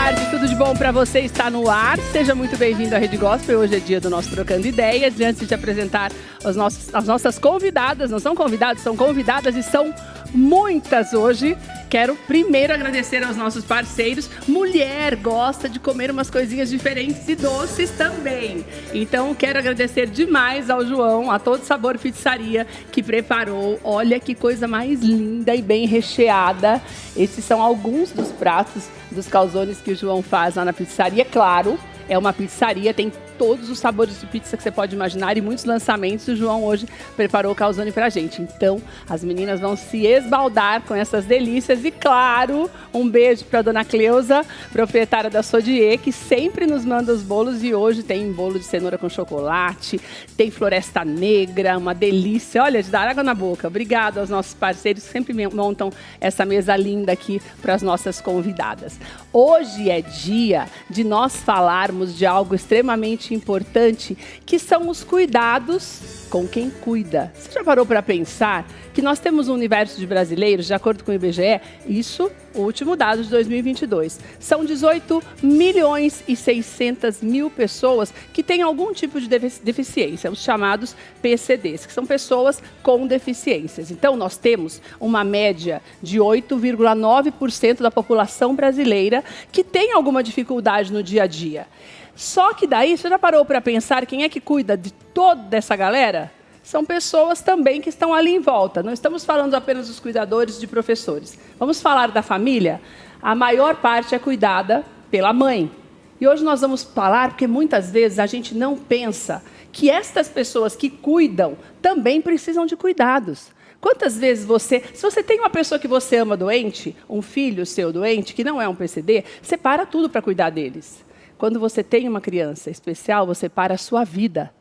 tarde, tudo de bom para você? Está no ar. Seja muito bem-vindo à Rede Gospel. Hoje é dia do nosso Trocando Ideias. E antes de apresentar as nossas convidadas, não são convidados, são convidadas e são muitas hoje. Quero primeiro agradecer aos nossos parceiros. Mulher gosta de comer umas coisinhas diferentes e doces também. Então, quero agradecer demais ao João, a Todo Sabor Pizzaria, que preparou. Olha que coisa mais linda e bem recheada. Esses são alguns dos pratos dos calzones que o João faz lá na pizzaria. Claro, é uma pizzaria, tem todos os sabores de pizza que você pode imaginar e muitos lançamentos. O João hoje preparou o calzone pra gente. Então, as meninas vão se esbaldar com essas delícias. E claro, um beijo pra dona Cleusa, proprietária da Sodier, que sempre nos manda os bolos. E hoje tem bolo de cenoura com chocolate, tem floresta negra, uma delícia. Olha, de dar água na boca. Obrigada aos nossos parceiros que sempre montam essa mesa linda aqui para as nossas convidadas. Hoje é dia de nós falarmos de algo extremamente importante, que são os cuidados com quem cuida. Você já parou para pensar que nós temos um universo de brasileiros, de acordo com o IBGE, isso, o último dado de 2022, são 18 milhões e 600 mil pessoas que têm algum tipo de deficiência, os chamados PCDs, que são pessoas com deficiências. Então, nós temos uma média de 8,9% da população brasileira que tem alguma dificuldade no dia a dia. Só que daí, você já parou para pensar quem é que cuida de toda essa galera? São pessoas também que estão ali em volta. Não estamos falando apenas dos cuidadores, de professores. Vamos falar da família? A maior parte é cuidada pela mãe. E hoje nós vamos falar, porque muitas vezes a gente não pensa que estas pessoas que cuidam também precisam de cuidados. Quantas vezes se você tem uma pessoa que você ama doente, um filho seu doente, que não é um PCD, você para tudo para cuidar deles. Quando você tem uma criança especial, você para a sua vida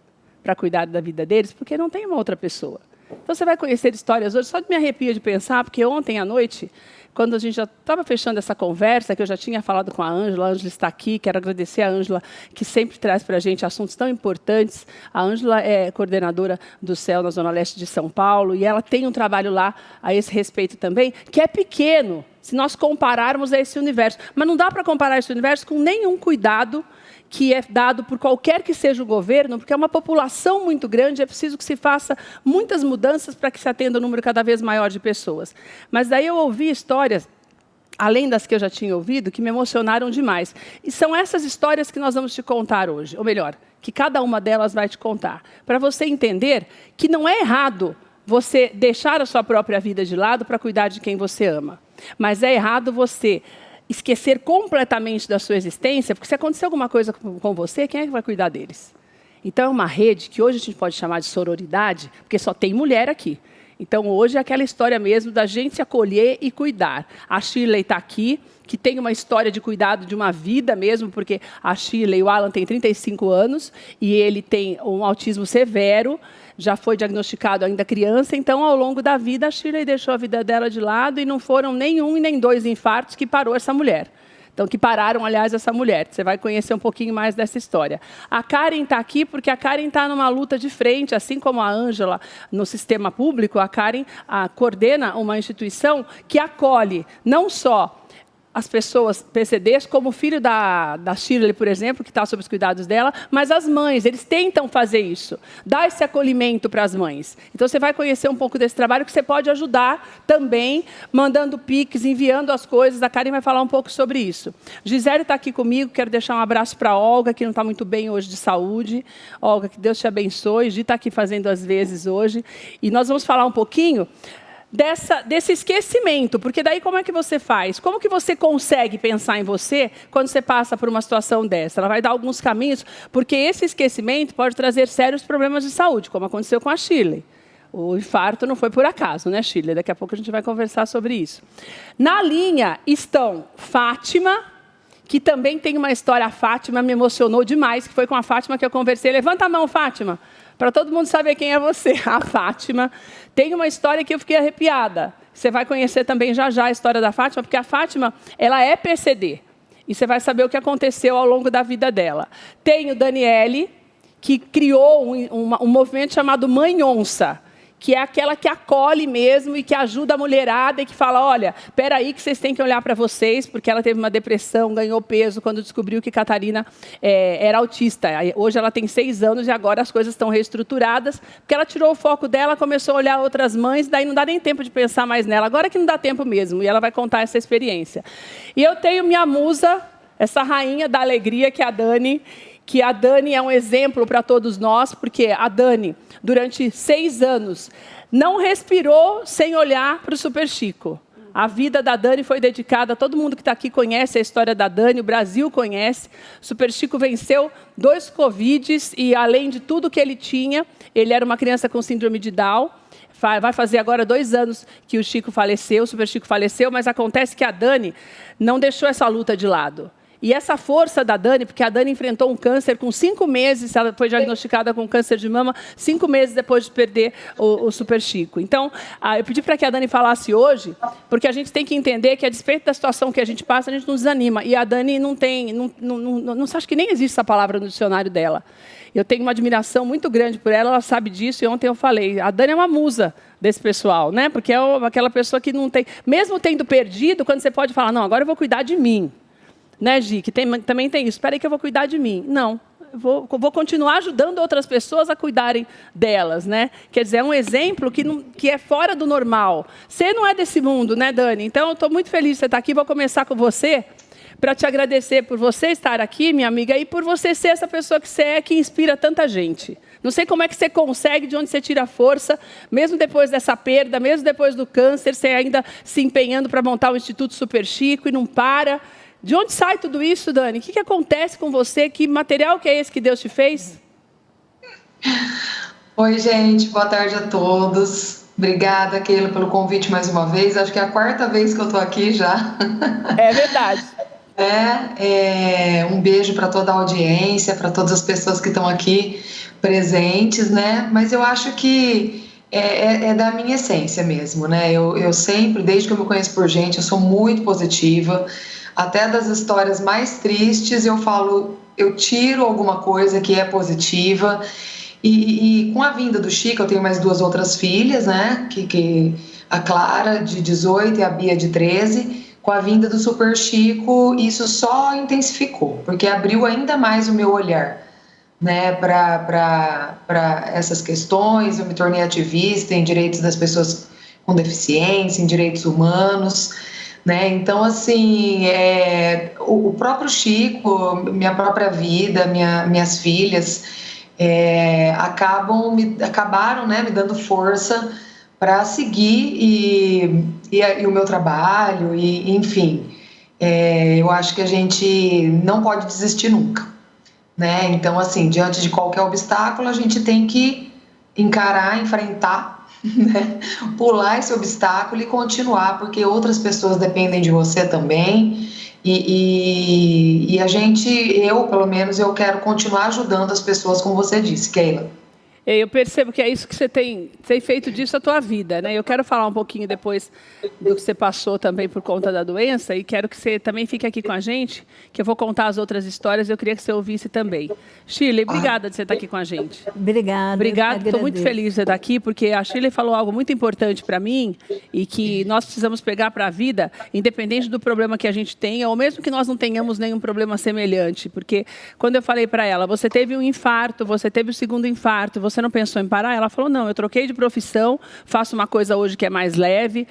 para cuidar da vida deles, porque não tem uma outra pessoa. Então, você vai conhecer histórias hoje, só de me arrepio de pensar, porque ontem à noite, quando a gente já estava fechando essa conversa, que eu já tinha falado com a Ângela está aqui, quero agradecer a Ângela, que sempre traz para a gente assuntos tão importantes. A Ângela é coordenadora do CEL na Zona Leste de São Paulo, e ela tem um trabalho lá a esse respeito também, que é pequeno, se nós compararmos a esse universo. Mas não dá para comparar esse universo com nenhum cuidado que é dado por qualquer que seja o governo, porque é uma população muito grande, é preciso que se faça muitas mudanças para que se atenda um número cada vez maior de pessoas. Mas daí eu ouvi histórias, além das que eu já tinha ouvido, que me emocionaram demais. E são essas histórias que nós vamos te contar hoje, ou melhor, que cada uma delas vai te contar, para você entender que não é errado você deixar a sua própria vida de lado para cuidar de quem você ama. Mas é errado você esquecer completamente da sua existência, porque se acontecer alguma coisa com você, quem é que vai cuidar deles? Então, é uma rede que hoje a gente pode chamar de sororidade, porque só tem mulher aqui. Então, hoje é aquela história mesmo da gente se acolher e cuidar. A Shirley está aqui, que tem uma história de cuidado de uma vida mesmo, porque a Shirley, o Alan tem 35 anos e ele tem um autismo severo, já foi diagnosticado ainda criança, então, ao longo da vida, a Shirley deixou a vida dela de lado e não foram nem um e nem dois infartos que parou essa mulher. Então, que pararam, aliás, essa mulher. Você vai conhecer um pouquinho mais dessa história. A Karen está aqui porque a Karen está numa luta de frente, assim como a Ângela no sistema público, a Karen coordena uma instituição que acolhe não só as pessoas PCDs, como o filho da Shirley, por exemplo, que está sob os cuidados dela, mas as mães, eles tentam fazer isso, dar esse acolhimento para as mães. Então, você vai conhecer um pouco desse trabalho que você pode ajudar também, mandando pics, enviando as coisas. A Karen vai falar um pouco sobre isso. Gisele está aqui comigo, quero deixar um abraço para a Olga, que não está muito bem hoje de saúde. Olga, que Deus te abençoe. Gi está aqui fazendo às vezes hoje. E nós vamos falar um pouquinho desse esquecimento, porque daí como é que você faz? Como que você consegue pensar em você quando você passa por uma situação dessa? Ela vai dar alguns caminhos, porque esse esquecimento pode trazer sérios problemas de saúde, como aconteceu com a Shirley. O infarto não foi por acaso, né, Shirley? Daqui a pouco a gente vai conversar sobre isso. Na linha estão Fátima, que também tem uma história. A Fátima me emocionou demais, que foi com a Fátima que eu conversei. Levanta a mão, Fátima, para todo mundo saber quem é você. A Fátima tem uma história que eu fiquei arrepiada. Você vai conhecer também já a história da Fátima, porque a Fátima, ela é PCD. E você vai saber o que aconteceu ao longo da vida dela. Tem o Daniele, que criou um movimento chamado Mãe Onça, que é aquela que acolhe mesmo e que ajuda a mulherada e que fala, olha, peraí que vocês têm que olhar para vocês, porque ela teve uma depressão, ganhou peso quando descobriu que Catarina era autista. Hoje ela tem 6 anos e agora as coisas estão reestruturadas, porque ela tirou o foco dela, começou a olhar outras mães, daí não dá nem tempo de pensar mais nela. Agora que não dá tempo mesmo, e ela vai contar essa experiência. E eu tenho minha musa, essa rainha da alegria, que é a Dani, que a Dani é um exemplo para todos nós, porque a Dani, durante 6 anos, não respirou sem olhar para o Super Chico. A vida da Dani foi dedicada, todo mundo que está aqui conhece a história da Dani, o Brasil conhece. O Super Chico venceu 2 Covids e, além de tudo que ele tinha, ele era uma criança com síndrome de Down. Vai fazer agora 2 anos que o Chico faleceu, o Super Chico faleceu, mas acontece que a Dani não deixou essa luta de lado. E essa força da Dani, porque a Dani enfrentou um câncer com 5 meses, ela foi diagnosticada com câncer de mama 5 meses depois de perder o Super Chico. Então, eu pedi para que a Dani falasse hoje, porque a gente tem que entender que, a despeito da situação que a gente passa, a gente não desanima. E a Dani não tem, não acho que nem existe essa palavra no dicionário dela. Eu tenho uma admiração muito grande por ela sabe disso, e ontem eu falei, a Dani é uma musa desse pessoal, né? Porque é aquela pessoa que não tem, mesmo tendo perdido, quando você pode falar, não, agora eu vou cuidar de mim. Né, Gi? Que também tem isso. Espera aí que eu vou cuidar de mim. Não, vou continuar ajudando outras pessoas a cuidarem delas. Né? Quer dizer, é um exemplo que é fora do normal. Você não é desse mundo, né, Dani? Então, eu estou muito feliz de você estar aqui. Vou começar com você, para te agradecer por você estar aqui, minha amiga, e por você ser essa pessoa que você é, que inspira tanta gente. Não sei como é que você consegue, de onde você tira a força, mesmo depois dessa perda, mesmo depois do câncer, você ainda se empenhando para montar o Instituto Super Chico e não para. De onde sai tudo isso, Dani? O que acontece com você? Que material que é esse que Deus te fez? Oi, gente. Boa tarde a todos. Obrigada, Keila, pelo convite mais uma vez. Acho que é a 4ª vez que eu estou aqui já. É verdade. Um beijo para toda a audiência, para todas as pessoas que estão aqui presentes, né? Mas eu acho que é da minha essência mesmo, né? Eu sempre, desde que eu me conheço por gente, eu sou muito positiva. Até das histórias mais tristes, eu falo, eu tiro alguma coisa que é positiva. E com a vinda do Chico, eu tenho mais 2 outras filhas, né? A Clara, de 18, e a Bia, de 13. Com a vinda do Super Chico, isso só intensificou, porque abriu ainda mais o meu olhar, né, para essas questões. Eu me tornei ativista em direitos das pessoas com deficiência, em direitos humanos. Né? Então, assim, o próprio Chico, minha própria vida, minhas filhas, acabaram, né, me dando força para seguir e o meu trabalho, enfim. Eu acho que a gente não pode desistir nunca. Né? Então, assim, diante de qualquer obstáculo, a gente tem que encarar, enfrentar, né? Pular esse obstáculo e continuar, porque outras pessoas dependem de você também. E eu, pelo menos, eu quero continuar ajudando as pessoas, como você disse, Keila. Eu percebo que é isso que você tem feito disso a tua vida, né? Eu quero falar um pouquinho depois do que você passou também por conta da doença, e quero que você também fique aqui com a gente, que eu vou contar as outras histórias, eu queria que você ouvisse também. Shirley, obrigada de você estar aqui com a gente. Obrigada. Obrigada, estou muito feliz de você estar aqui, porque a Shirley falou algo muito importante para mim, e que nós precisamos pegar para a vida, independente do problema que a gente tenha, ou mesmo que nós não tenhamos nenhum problema semelhante, porque quando eu falei para ela, você teve um infarto, você teve o 2º infarto, você não pensou em parar? Ela falou, não, eu troquei de profissão, faço uma coisa hoje que é mais leve.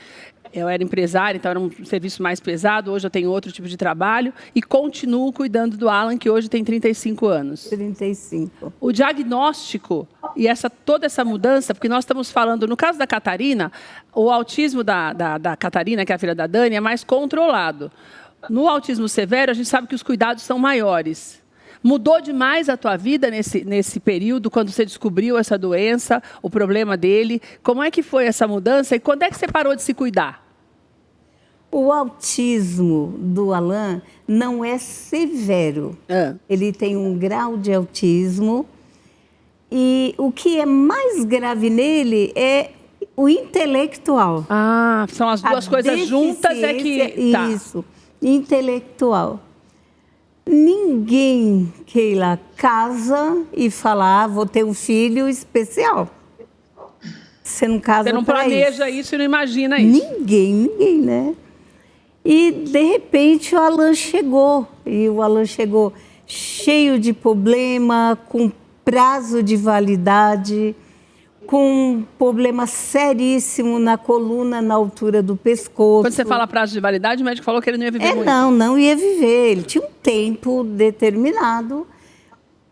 Eu era empresária, então era um serviço mais pesado. Hoje eu tenho outro tipo de trabalho e continuo cuidando do Alan, que hoje tem 35 anos. 35. O diagnóstico e toda essa mudança, porque nós estamos falando, no caso da Catarina, o autismo da Catarina, que é a filha da Dani, é mais controlado. No autismo severo, a gente sabe que os cuidados são maiores. Mudou demais a tua vida nesse período, quando você descobriu essa doença, o problema dele? Como é que foi essa mudança e quando é que você parou de se cuidar? O autismo do Alan não é severo. Ele tem um grau de autismo e o que é mais grave nele é o intelectual. São as duas coisas juntas é que... Tá. Isso, intelectual. Ninguém, Keila, casa e fala, vou ter um filho especial. Você não casa. Você não planeja isso e não imagina isso. Ninguém, né? E, de repente, o Alan chegou. E o Alan chegou cheio de problema, com prazo de validade, com um problema seríssimo na coluna, na altura do pescoço. Quando você fala prazo de validade, o médico falou que ele não ia viver muito. Não ia viver. Ele tinha um tempo determinado,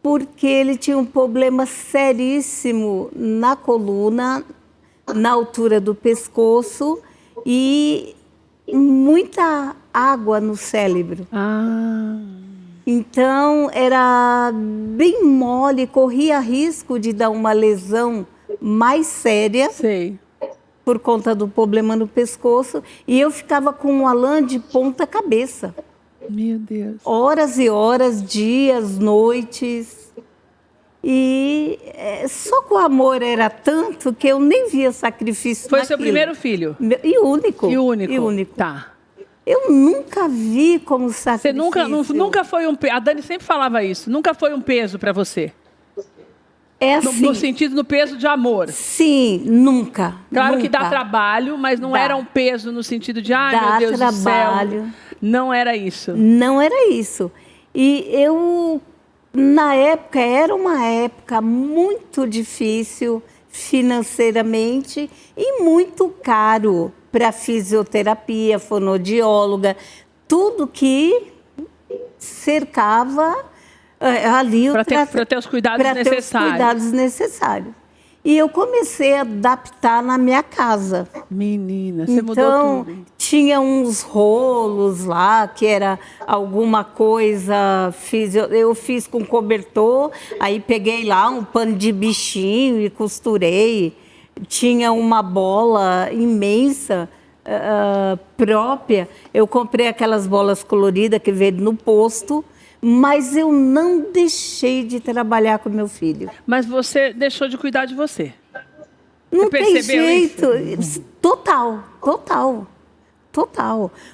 porque ele tinha um problema seríssimo na coluna, na altura do pescoço e muita água no cérebro. Então, era bem mole, corria risco de dar uma lesão mais séria. Sei. Por conta do problema no pescoço. E eu ficava com o Alan de ponta cabeça. Meu Deus. Horas e horas, dias, noites. E só que o amor era tanto que eu nem via sacrifício Foi naquilo. seu primeiro filho? E único. E único. E único. Tá. Eu nunca vi como sacrifício. Você nunca foi um peso. A Dani sempre falava isso. Nunca foi um peso para você. É assim. No sentido, no peso de amor. Sim, nunca. Claro nunca. que dá trabalho, mas não era um peso no sentido de, ai, dá meu Deus trabalho. do céu. Não era isso. Não era isso. E eu, na época, era uma época muito difícil financeiramente e muito caro para fisioterapia, fonoaudióloga, tudo que cercava ali para ter os cuidados necessários. Ter os cuidados necessários. E eu comecei a adaptar na minha casa. Menina, você mudou tudo. Então, tinha uns rolos lá, que era alguma coisa, eu fiz com cobertor, aí peguei lá um pano de bichinho e costurei. Tinha uma bola imensa própria. Eu comprei aquelas bolas coloridas que veio no posto, mas eu não deixei de trabalhar com meu filho. Mas você deixou de cuidar de você? Não você tem jeito. Isso? Total.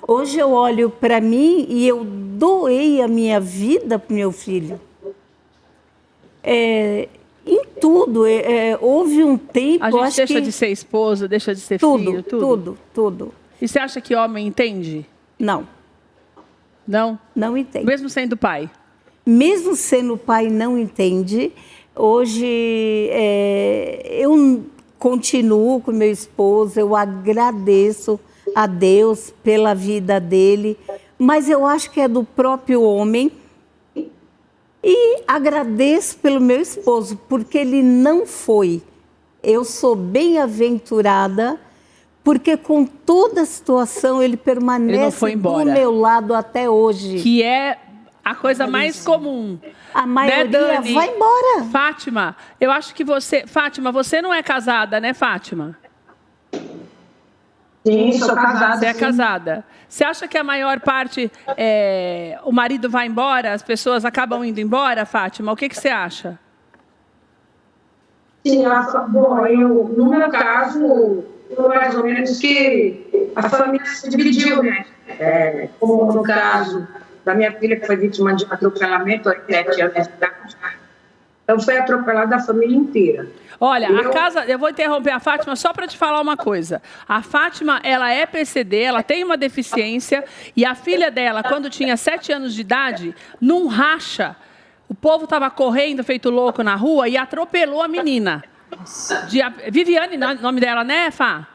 Hoje eu olho para mim e eu doei a minha vida para o meu filho. Em tudo. Houve um tempo... A gente deixa de ser esposa, deixa de ser filho, tudo? Tudo. E você acha que homem entende? Não. Não? Não entende. Mesmo sendo pai? Mesmo sendo pai, não entende. Hoje, eu continuo com meu esposo, eu agradeço a Deus pela vida dele, mas eu acho que é do próprio homem. E agradeço pelo meu esposo, porque ele não foi. Eu sou bem-aventurada, porque com toda a situação ele permanece do meu lado até hoje. Que é a coisa mais comum. A maioria, né, Dani? Vai embora. Fátima, eu acho que você... Fátima, você não é casada, né, Fátima? Sim, sou casada. Você é casada. Você acha que a maior parte, o marido vai embora, as pessoas acabam indo embora, Fátima? O que você acha? Sim, bom, no meu caso, mais ou menos que a família se dividiu, né? Como no caso da minha filha, que foi vítima de atropelamento aos 7 anos de idade. Então, foi atropelada a família inteira. Olha, eu vou interromper a Fátima só para te falar uma coisa. A Fátima, ela é PCD, ela tem uma deficiência, e a filha dela, quando tinha 7 anos de idade, num racha, o povo estava correndo, feito louco na rua, e atropelou a menina. Viviane, nome dela, né, Fá?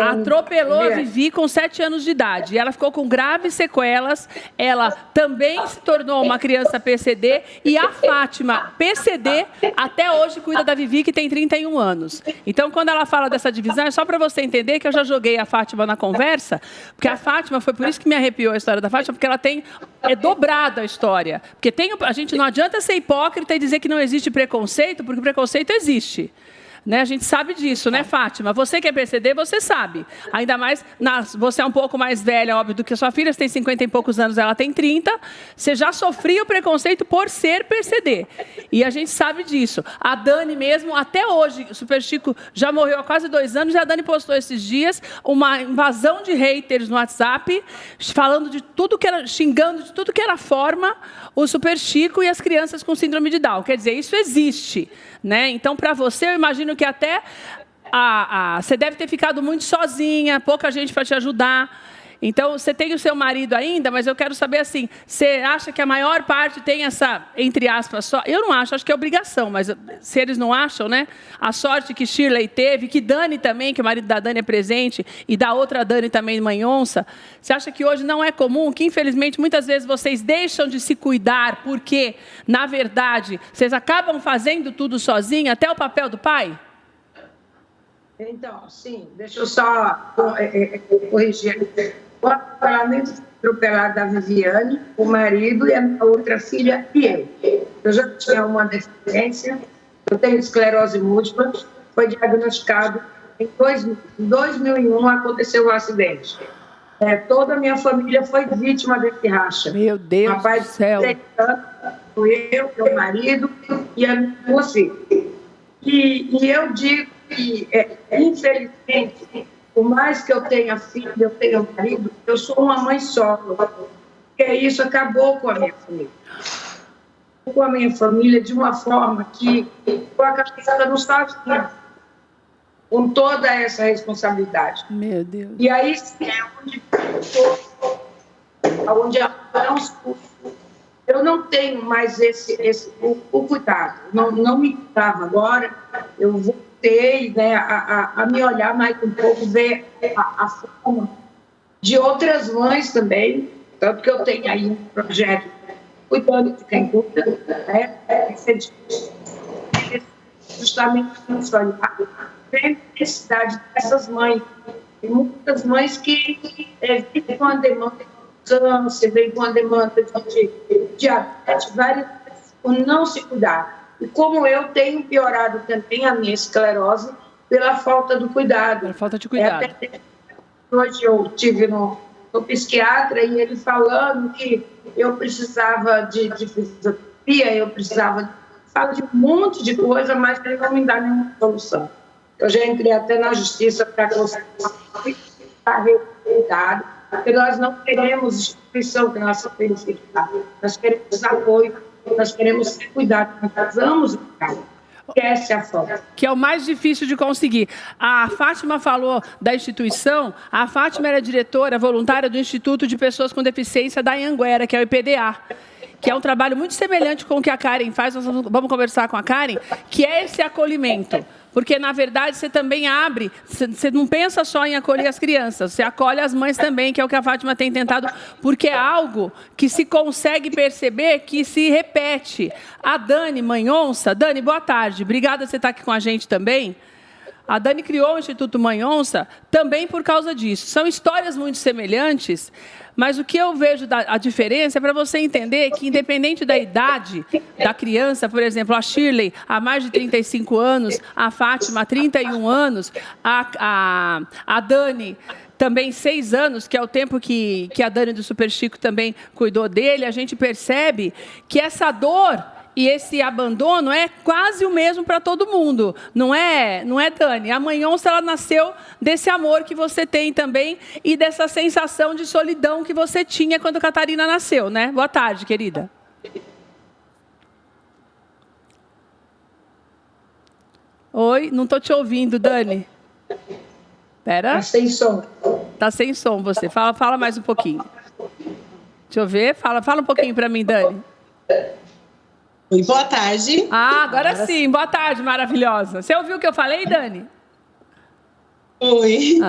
Atropelou a Vivi com 7 anos de idade. E ela ficou com graves sequelas. Ela também se tornou uma criança PCD. E a Fátima, PCD, até hoje cuida da Vivi, que tem 31 anos. Então, quando ela fala dessa divisão, é só para você entender que eu já joguei a Fátima na conversa. Porque a Fátima, foi por isso que me arrepiou a história da Fátima, porque ela é dobrada a história. Porque a gente não adianta ser hipócrita e dizer que não existe preconceito, porque preconceito existe. Né? A gente sabe disso, né, Fátima? Você que é PCD, você sabe. Ainda mais, você é um pouco mais velha, óbvio, do que a sua filha. Você tem 50 e poucos anos, ela tem 30. Você já sofria o preconceito por ser PCD. E a gente sabe disso. A Dani mesmo, até hoje, o Super Chico já morreu há quase 2 anos, e a Dani postou esses dias uma invasão de haters no WhatsApp, falando de tudo que era, xingando de tudo que era forma o Super Chico e as crianças com síndrome de Down. Quer dizer, isso existe. Né? Então, para você, eu imagino imagino que até você deve ter ficado muito sozinha, pouca gente para te ajudar. Então, você tem o seu marido ainda, mas eu quero saber assim, você acha que a maior parte tem essa, entre aspas, só? Eu não acho que é obrigação, mas se eles não acham, né? A sorte que Shirley teve, que Dani também, que o marido da Dani é presente, e da outra Dani também, mãe onça. Você acha que hoje não é comum, que infelizmente muitas vezes vocês deixam de se cuidar, porque, na verdade, vocês acabam fazendo tudo sozinhos, até o papel do pai? Então, sim, deixa eu só corrigir. O atropelamento atropelado da Viviane, o marido e a minha outra filha e eu. Eu já tinha uma deficiência, eu tenho esclerose múltipla, foi diagnosticado em 2001, aconteceu o acidente. Toda a minha família foi vítima desse racha. Meu Deus do céu. Eu, meu marido e a minha duas filhas. E eu digo que, infelizmente, por mais que eu tenha filho, eu tenha marido, eu sou uma mãe solo. Porque isso acabou com a minha família. Com a minha família de uma forma que eu acabei ficando sozinha, com toda essa responsabilidade. Meu Deus. E aí é onde eu não tenho mais o cuidado. Não me cuidava agora. Eu voltei, né, a me olhar mais um pouco, ver a forma de outras mães também. Tanto que eu tenho aí um projeto cuidando de quem cuida, né? Justamente isso, olhar a necessidade dessas mães. Tem muitas mães que vivem com a demanda de câncer, vêm com a demanda de diabetes, várias vezes, por não se cuidar. E como eu tenho piorado também a minha esclerose pela falta do cuidado. Pela falta de cuidado. Hoje eu estive no psiquiatra e ele falando que eu precisava de fisioterapia, eu precisava... Fala de um monte de coisa, mas ele não me dá nenhuma solução. Eu já entrei até na justiça para conseguir a responsabilidade, porque nós não queremos instituição que nós queremos ficar. Nós queremos apoio, nós queremos ser cuidados, nós casamos o cara. Essa é a forma. Que é o mais difícil de conseguir. A Fátima falou da instituição. A Fátima era diretora voluntária do Instituto de Pessoas com Deficiência da Anhanguera, que é o IPDA, que é um trabalho muito semelhante com o que a Karen faz. Nós vamos conversar com a Karen, que é esse acolhimento. Porque, na verdade, você também abre, você não pensa só em acolher as crianças, você acolhe as mães também, que é o que a Fátima tem tentado, porque é algo que se consegue perceber que se repete. A Dani, mãe onça, Dani, boa tarde, obrigada por você estar aqui com a gente também. A Dani criou o Instituto Mãe Onça também por causa disso. São histórias muito semelhantes, mas o que eu vejo a diferença é para você entender que, independente da idade da criança, por exemplo, a Shirley, há mais de 35 anos, a Fátima, há 31 anos, a Dani, também 6 anos, que é o tempo que a Dani do Super Chico também cuidou dele, a gente percebe que essa dor e esse abandono é quase o mesmo para todo mundo. Não é, Dani? A mãe onça, ela nasceu desse amor que você tem também e dessa sensação de solidão que você tinha quando a Catarina nasceu, né? Boa tarde, querida. Oi, não estou te ouvindo, Dani. Espera. Está sem som. Está sem som você. Fala mais um pouquinho. Deixa eu ver. Fala um pouquinho para mim, Dani. Oi, boa tarde. Agora sim. Boa tarde, maravilhosa. Você ouviu o que eu falei, Dani? Oi.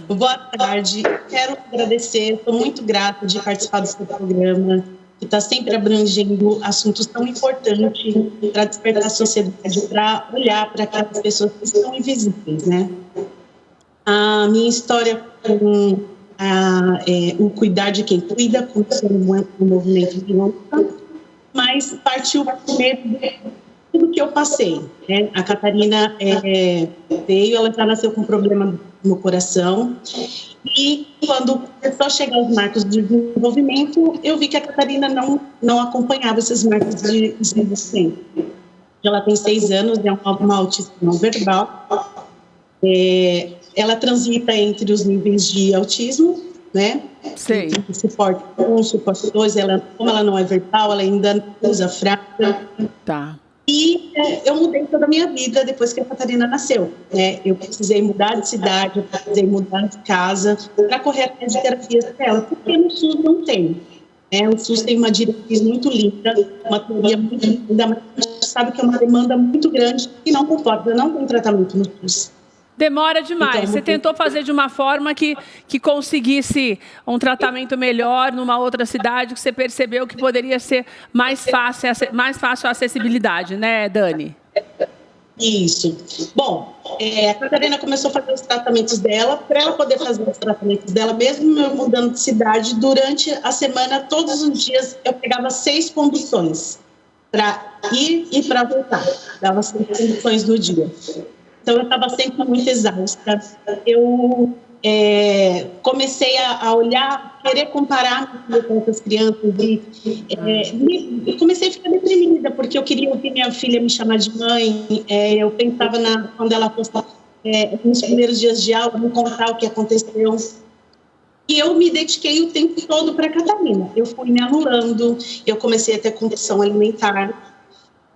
Boa tarde. Quero agradecer, estou muito grata de participar do seu programa, que está sempre abrangendo assuntos tão importantes para despertar a sociedade, para olhar para aquelas pessoas que estão invisíveis, né? A minha história com o cuidar de quem cuida, começou no movimento de luta, mas partiu primeiro de tudo que eu passei, né? A Catarina veio, ela já nasceu com problema no coração, e quando começou a chegar os marcos de desenvolvimento, eu vi que a Catarina não acompanhava esses marcos de desenvolvimento. Ela tem 6 anos, é uma autista não verbal, ela transita entre os níveis de autismo, né? Sei. Suporte 1, suporte 2, como ela não é verbal, ela ainda usa frase. Tá. E eu mudei toda a minha vida depois que a Catarina nasceu. Eu precisei mudar de cidade, eu precisei mudar de casa para correr atrás de terapias dela, porque no SUS não tem. O SUS tem uma diretriz muito linda, uma teoria muito linda, mas a gente sabe que é uma demanda muito grande e não comporta, não tem tratamento no SUS. Demora demais. Então, você tentou fazer de uma forma que conseguisse um tratamento melhor numa outra cidade, que você percebeu que poderia ser mais fácil a acessibilidade, né, Dani? Isso. Bom, a Catarina começou a fazer os tratamentos dela. Para ela poder fazer os tratamentos dela, mesmo eu mudando de cidade, durante a semana, todos os dias, eu pegava 6 conduções para ir e para voltar. Dava 6 conduções no dia. Então, eu estava sempre muito exausta. Eu comecei a olhar, querer comparar com outras crianças e comecei a ficar deprimida, porque eu queria ouvir minha filha me chamar de mãe. Eu pensava quando ela fosse nos primeiros dias de aula, me contar o que aconteceu. E eu me dediquei o tempo todo para a Catarina. Eu fui me anulando, eu comecei a ter compulsão alimentar.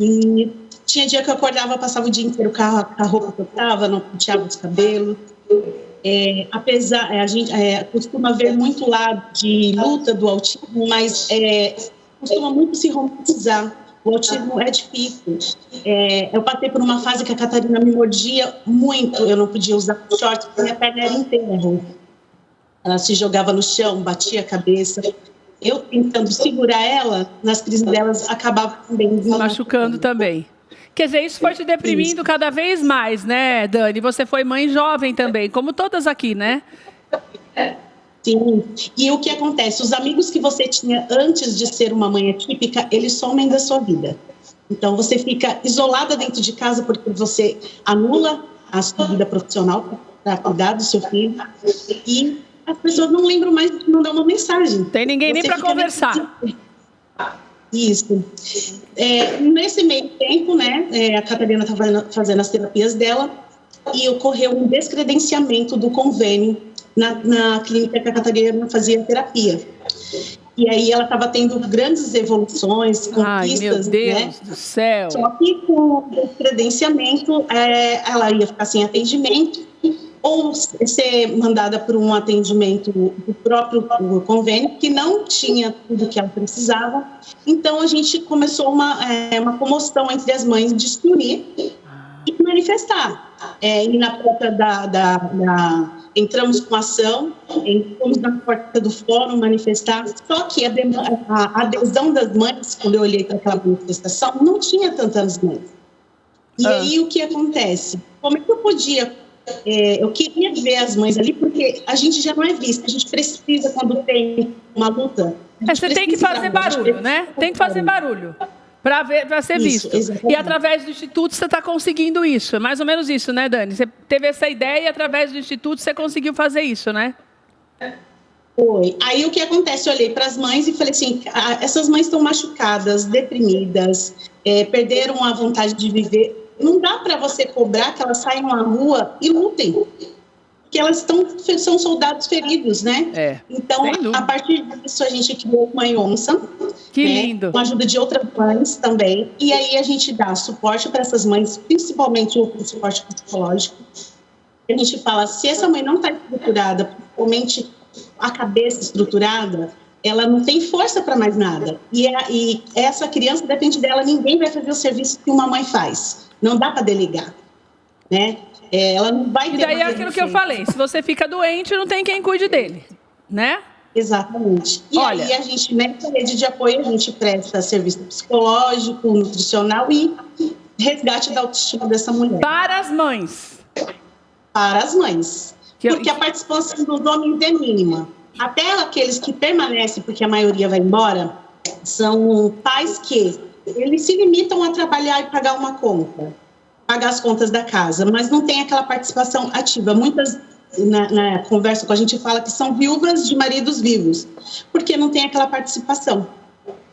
E tinha dia que eu acordava, passava o dia inteiro com a roupa que eu estava, não penteava os cabelos. A gente costuma ver muito lado de luta do autismo, mas costuma muito se romantizar. O autismo é difícil. Eu passei por uma fase que a Catarina me mordia muito, eu não podia usar shorts, porque minha perna era inteira. Ela se jogava no chão, batia a cabeça. Eu tentando segurar ela, nas crises delas, acabava também me machucando também. Quer dizer, isso foi te deprimindo cada vez mais, né, Dani? Você foi mãe jovem também, como todas aqui, né? Sim. E o que acontece? Os amigos que você tinha antes de ser uma mãe atípica, eles somem da sua vida. Então, você fica isolada dentro de casa porque você anula a sua vida profissional para cuidar do seu filho e as pessoas não lembram mais de mandar uma mensagem. Tem ninguém nem para conversar. Isso. Nesse meio tempo, né, a Catarina estava fazendo as terapias dela e ocorreu um descredenciamento do convênio na clínica que a Catarina fazia terapia. E aí ela estava tendo grandes evoluções, conquistas. Ai, meu Deus do céu! Só que com o descredenciamento, ela ia ficar sem atendimento ou ser mandada para um atendimento do próprio convênio, que não tinha tudo que ela precisava. Então, a gente começou uma comoção entre as mães de se unir e manifestar. E na porta entramos com ação, fomos na porta do fórum manifestar, só que a adesão das mães, quando eu olhei para aquela manifestação, não tinha tantas mães. E aí, o que acontece? Como é que eu podia... eu queria ver as mães ali, porque a gente já não é vista. A gente precisa, quando tem uma luta... Você tem que fazer barulho, né? Tem que fazer barulho para ser visto. Exatamente. E através do Instituto você está conseguindo isso. É mais ou menos isso, né, Dani? Você teve essa ideia e através do Instituto você conseguiu fazer isso, né? Foi. Aí o que acontece? Eu olhei para as mães e falei assim, essas mães estão machucadas, deprimidas, perderam a vontade de viver. Não dá para você cobrar que elas saiam à rua e lutem, porque elas são soldados feridos, né? Então, a partir disso, a gente criou Mãe Onça. Que lindo! Com a ajuda de outras mães também. E aí a gente dá suporte para essas mães, principalmente o suporte psicológico. A gente fala, se essa mãe não está estruturada, principalmente a cabeça estruturada, ela não tem força para mais nada. E essa criança depende dela, ninguém vai fazer o serviço que uma mãe faz. Não dá para delegar, né? Ela não vai ter. E daí é aquilo que eu falei, se você fica doente, não tem quem cuide dele, né? Exatamente. E aí a gente, nessa rede de apoio, a gente presta serviço psicológico, nutricional e resgate da autoestima dessa mulher. Para as mães. Para as mães. Porque a participação dos homens é mínima. Até aqueles que permanecem, porque a maioria vai embora, são pais que eles se limitam a trabalhar e pagar uma conta, pagar as contas da casa, mas não tem aquela participação ativa. Muitas, na conversa com a gente, fala que são viúvas de maridos vivos, porque não tem aquela participação,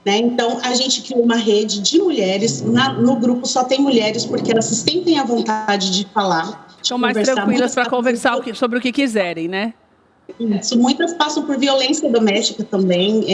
né? Então, a gente criou uma rede de mulheres, no grupo só tem mulheres, porque elas se sentem à vontade de falar. São mais tranquilas para conversar sobre o que quiserem, né? Isso, muitas passam por violência doméstica também,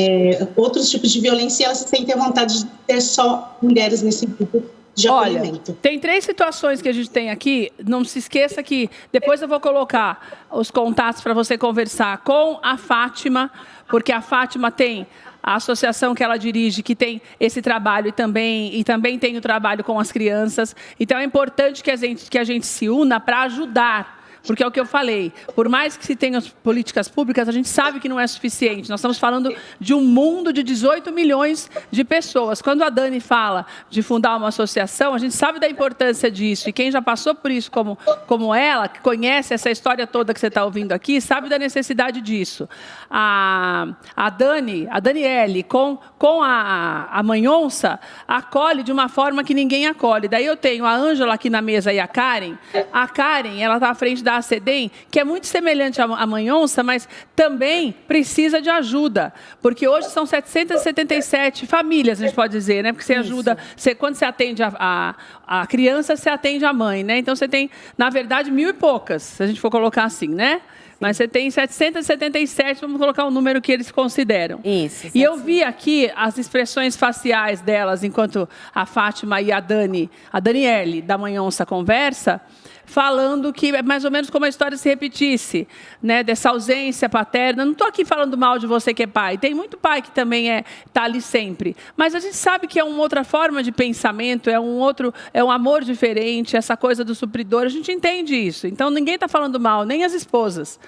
outros tipos de violência, e elas se sentem à vontade de ter só mulheres nesse grupo de acolhimento. Olha, tem 3 situações que a gente tem aqui. Não se esqueça que depois eu vou colocar os contatos para você conversar com a Fátima, porque a Fátima tem a associação que ela dirige, que tem esse trabalho e também tem o trabalho com as crianças. Então, é importante que a gente se una para ajudar. Porque é o que eu falei, por mais que se tenha políticas públicas, a gente sabe que não é suficiente. Nós estamos falando de um mundo de 18 milhões de pessoas. Quando a Dani fala de fundar uma associação, a gente sabe da importância disso. E quem já passou por isso como ela, que conhece essa história toda que você está ouvindo aqui, sabe da necessidade disso. A Daniele, com a Mãe Onça, acolhe de uma forma que ninguém acolhe. Daí eu tenho a Ângela aqui na mesa e a Karen. A Karen, ela está à frente da ACEDEM, que é muito semelhante à Mãe Onça, mas também precisa de ajuda. Porque hoje são 777 famílias, a gente pode dizer, né? Porque você ajuda, quando você atende a criança, você atende a mãe, né? Então você tem, na verdade, 1.000 e poucas, se a gente for colocar assim, né? Mas você tem 777, vamos colocar o número que eles consideram. Isso. E eu vi aqui as expressões faciais delas, enquanto a Fátima e a Daniele, da Mãe Onça, conversa, falando que é mais ou menos como a história se repetisse, né, dessa ausência paterna. Não estou aqui falando mal de você que é pai. Tem muito pai que também está ali sempre. Mas a gente sabe que é uma outra forma de pensamento, é um amor diferente, essa coisa do supridor. A gente entende isso. Então, ninguém está falando mal, nem as esposas.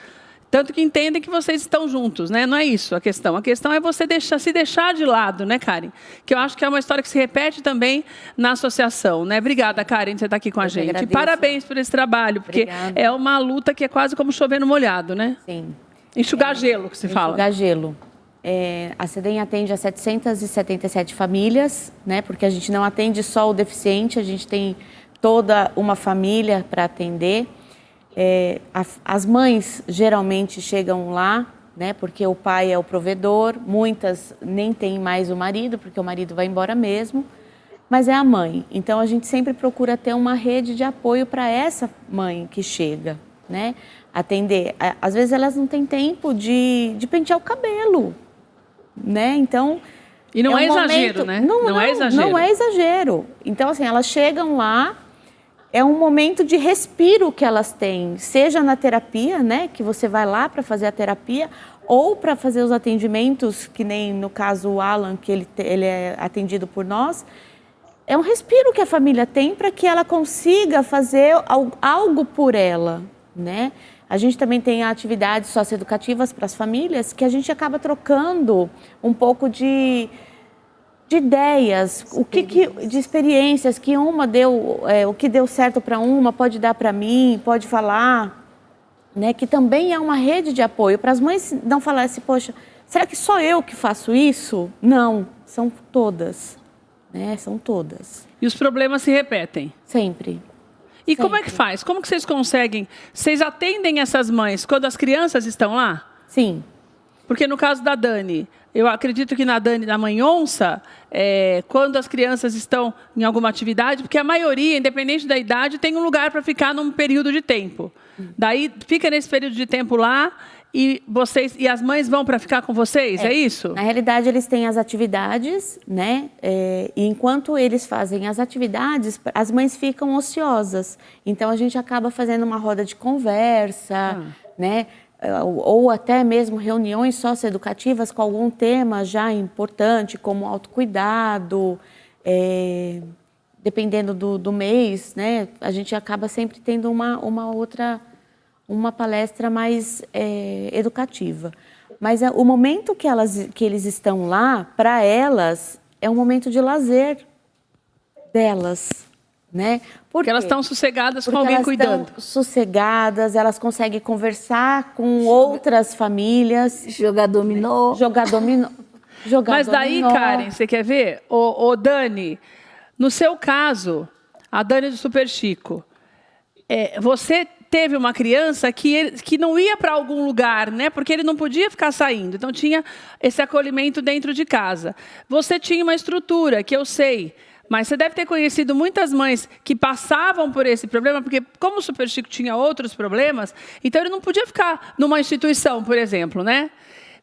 Tanto que entendem que vocês estão juntos, né? Não é isso a questão. A questão é você se deixar de lado, né, Karen? Que eu acho que é uma história que se repete também na associação, né? Obrigada, Karen, por você estar aqui com a gente. Agradeço. Parabéns por esse trabalho, porque é uma luta que é quase como chover no molhado, né? Sim. Enxugar gelo, que se fala. Enxugar gelo. A CEDEM atende a 777 famílias, né? Porque a gente não atende só o deficiente, a gente tem toda uma família para atender. As mães geralmente chegam lá, né, porque o pai é o provedor, muitas nem têm mais o marido, porque o marido vai embora mesmo, mas é a mãe. Então, a gente sempre procura ter uma rede de apoio para essa mãe que chega, né, atender. Às vezes, elas não têm tempo de pentear o cabelo, né, então... E não é exagero, né? Não é exagero. Não é exagero. Então, assim, elas chegam lá, é um momento de respiro que elas têm, seja na terapia, né, que você vai lá para fazer a terapia, ou para fazer os atendimentos, que nem no caso o Alan, que ele é atendido por nós. É um respiro que a família tem para que ela consiga fazer algo por ela, né? A gente também tem atividades socioeducativas para as famílias, que a gente acaba trocando um pouco de ideias, de experiências que uma deu, o que deu certo para uma pode dar para mim, pode falar, né? Que também é uma rede de apoio para as mães não falarem assim, poxa, será que só eu que faço isso? Não, são todas, né? São todas. E os problemas se repetem? Sempre. E como é que faz? Como que vocês conseguem? Vocês atendem essas mães quando as crianças estão lá? Sim. Porque no caso da Dani, eu acredito que na Mãe Onça, quando as crianças estão em alguma atividade, porque a maioria, independente da idade, tem um lugar para ficar num período de tempo. Daí fica nesse período de tempo lá e as mães vão para ficar com vocês, é isso? Na realidade, eles têm as atividades, né? E enquanto eles fazem as atividades, as mães ficam ociosas. Então, a gente acaba fazendo uma roda de conversa, né? Ou até mesmo reuniões socioeducativas com algum tema já importante, como autocuidado, dependendo do mês, né? A gente acaba sempre tendo uma palestra mais educativa. Mas o momento que eles estão lá, para elas, é um momento de lazer delas, né? Porque elas estão sossegadas com alguém cuidando. Elas estão sossegadas, elas conseguem conversar com outras famílias. Jogar dominó. Mas daí, Karen, você quer ver? Ô Dani, no seu caso, a Dani do Super Chico, você teve uma criança que não ia para algum lugar, né? Porque ele não podia ficar saindo. Então, tinha esse acolhimento dentro de casa. Você tinha uma estrutura, que eu sei... Mas você deve ter conhecido muitas mães que passavam por esse problema, porque como o Super Chico tinha outros problemas, então ele não podia ficar numa instituição, por exemplo, né?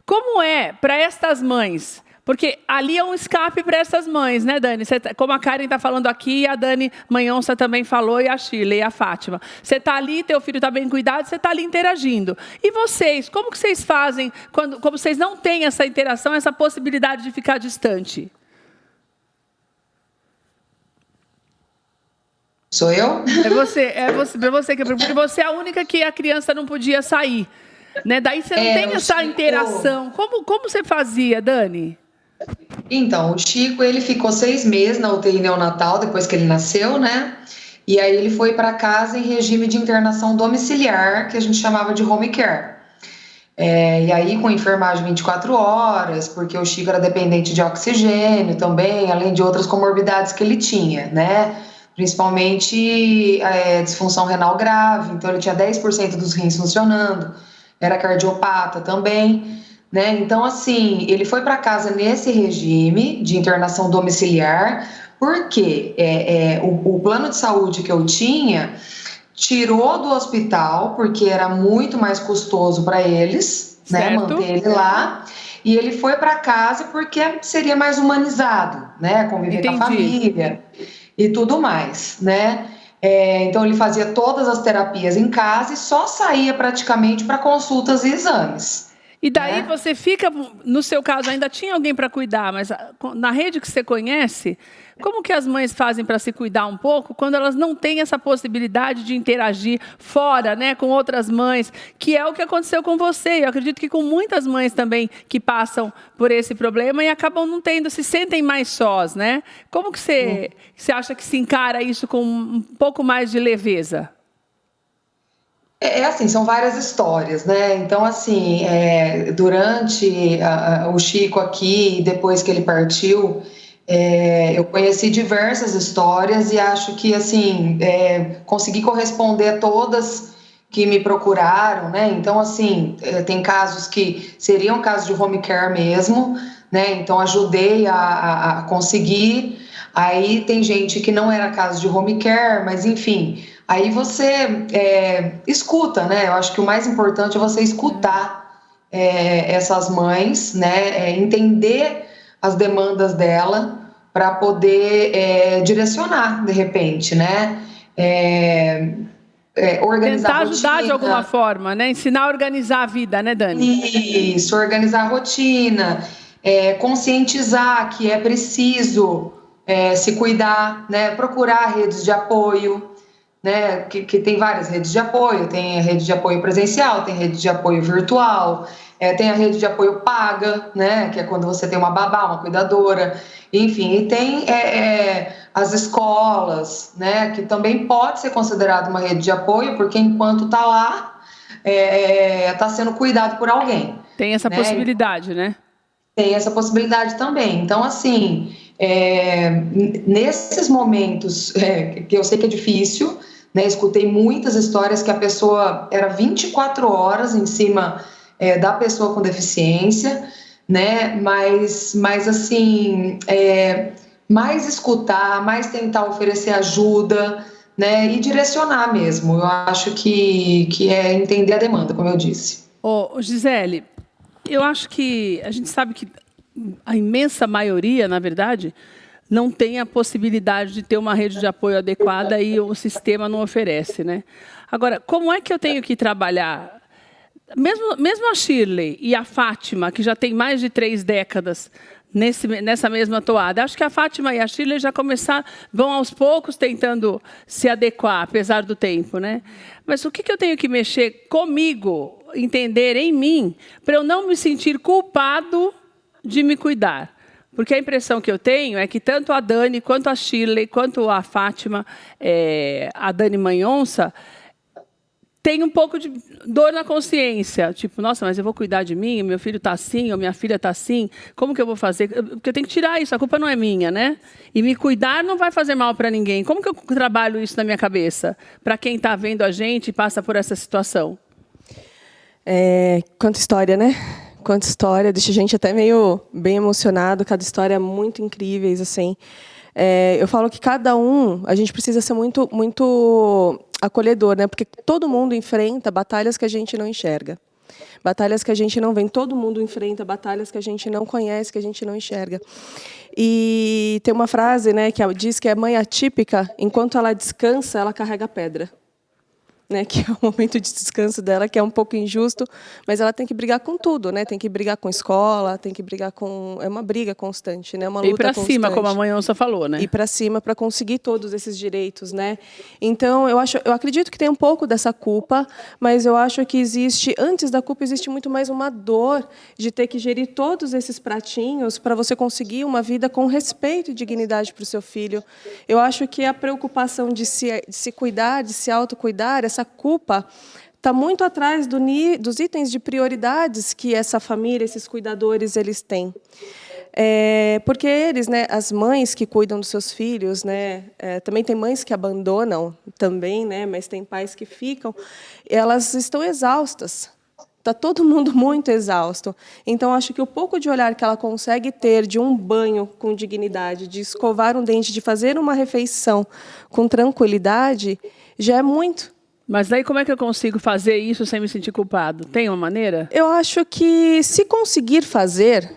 Como é para estas mães Porque ali é um escape para essas mães, né, Dani? Como a Karen está falando aqui, a Dani Manhonça também falou, e a Shirley, e a Fátima. Você está ali, teu filho está bem cuidado, você está ali interagindo. E vocês, como que vocês fazem, como vocês não têm essa interação, essa possibilidade de ficar distante? Sou eu? É você, porque você é a única que a criança não podia sair. Né? Daí você não tem essa interação. Como você fazia, Dani? Então, o Chico, ele ficou 6 meses na UTI neonatal, depois que ele nasceu, né? E aí ele foi para casa em regime de internação domiciliar, que a gente chamava de home care. E aí com enfermagem 24 horas, porque o Chico era dependente de oxigênio também, além de outras comorbidades que ele tinha, né? Principalmente disfunção renal grave, então ele tinha 10% dos rins funcionando, era cardiopata também, né? Então, assim, ele foi para casa nesse regime de internação domiciliar, porque o plano de saúde que eu tinha tirou do hospital, porque era muito mais custoso para eles, né, manter ele lá, e ele foi para casa porque seria mais humanizado, né, conviver com a família e tudo mais, né. Então ele fazia todas as terapias em casa e só saía praticamente para consultas e exames. E daí você fica, no seu caso, ainda tinha alguém para cuidar, mas na rede que você conhece, como que as mães fazem para se cuidar um pouco quando elas não têm essa possibilidade de interagir fora, né, com outras mães, que é o que aconteceu com você. Eu acredito que com muitas mães também que passam por esse problema e acabam não tendo, se sentem mais sós, né? Como que você acha que se encara isso com um pouco mais de leveza? Assim, são várias histórias, né? Então, assim, durante o Chico aqui, depois que ele partiu, eu conheci diversas histórias e acho que, assim, consegui corresponder a todas que me procuraram, né? Então, assim, tem casos que seriam casos de home care mesmo, né? Então, ajudei a conseguir. Aí tem gente que não era caso de home care, mas, enfim... Aí você escuta, né? Eu acho que o mais importante é você escutar essas mães, né? Entender as demandas dela para poder direcionar, de repente, né? Organizar tentar ajudar a rotina, de alguma forma, né? Ensinar a organizar a vida, né, Dani? Isso, organizar a rotina, conscientizar que é preciso se cuidar, né? Procurar redes de apoio, né, que tem várias redes de apoio, tem a rede de apoio presencial, tem rede de apoio virtual, tem a rede de apoio paga, né, que é quando você tem uma babá, uma cuidadora, enfim, e tem as escolas, né, que também pode ser considerado uma rede de apoio, porque enquanto está lá, está sendo cuidado por alguém. Tem essa possibilidade, né? Tem essa possibilidade também. Então, assim, nesses momentos que eu sei que é difícil, né, escutei muitas histórias que a pessoa era 24 horas em cima da pessoa com deficiência, né, mas assim, mais escutar, mais tentar oferecer ajuda, né, e direcionar mesmo. Eu acho que é entender a demanda, como eu disse. Gisele, eu acho que a gente sabe que a imensa maioria, na verdade, não tem a possibilidade de ter uma rede de apoio adequada e o sistema não oferece, né? Agora, como é que eu tenho que trabalhar? Mesmo a Shirley e a Fátima, que já tem mais de 3 décadas nessa mesma toada, acho que a Fátima e a Shirley já vão aos poucos tentando se adequar, apesar do tempo, né? Mas o que eu tenho que mexer comigo, entender em mim, para eu não me sentir culpado de me cuidar? Porque a impressão que eu tenho é que tanto a Dani, quanto a Shirley, quanto a Fátima, a Dani Manhonça, tem um pouco de dor na consciência. Tipo, nossa, mas eu vou cuidar de mim, meu filho está assim, ou minha filha está assim, como que eu vou fazer? Porque eu tenho que tirar isso, a culpa não é minha, né? E me cuidar não vai fazer mal para ninguém. Como que eu trabalho isso na minha cabeça? Para quem está vendo a gente e passa por essa situação. Quanta história, né? Quanta história, deixa a gente até meio bem emocionado, cada história é muito incríveis, assim. Eu falo que cada a gente precisa ser muito acolhedor, né? Porque todo mundo enfrenta batalhas que a gente não enxerga. Batalhas que a gente não vê. Todo mundo enfrenta batalhas que a gente não conhece, que a gente não enxerga. E tem uma frase, né, que diz que a mãe atípica, enquanto ela descansa, ela carrega pedra. Né, que é o momento de descanso dela, que é um pouco injusto, mas ela tem que brigar com tudo, né? Tem que brigar com escola, tem que brigar com... É uma briga constante, né? Uma luta constante. E para cima, como a mãe Onça falou, né? E para cima, para conseguir todos esses direitos, né? Então, eu acredito que tem um pouco dessa culpa, mas eu acho que existe, antes da culpa, existe muito mais uma dor de ter que gerir todos esses pratinhos para você conseguir uma vida com respeito e dignidade para o seu filho. Eu acho que a preocupação de se cuidar, de se autocuidar, essa culpa está muito atrás dos itens de prioridades que essa família, esses cuidadores, eles têm. Porque eles, né, as mães que cuidam dos seus filhos, né, também tem mães que abandonam também, né, mas tem pais que ficam, elas estão exaustas. Está todo mundo muito exausto. Então, acho que o pouco de olhar que ela consegue ter de um banho com dignidade, de escovar um dente, de fazer uma refeição com tranquilidade, já é muito. Mas daí como é que eu consigo fazer isso sem me sentir culpado? Tem uma maneira? Eu acho que se conseguir fazer,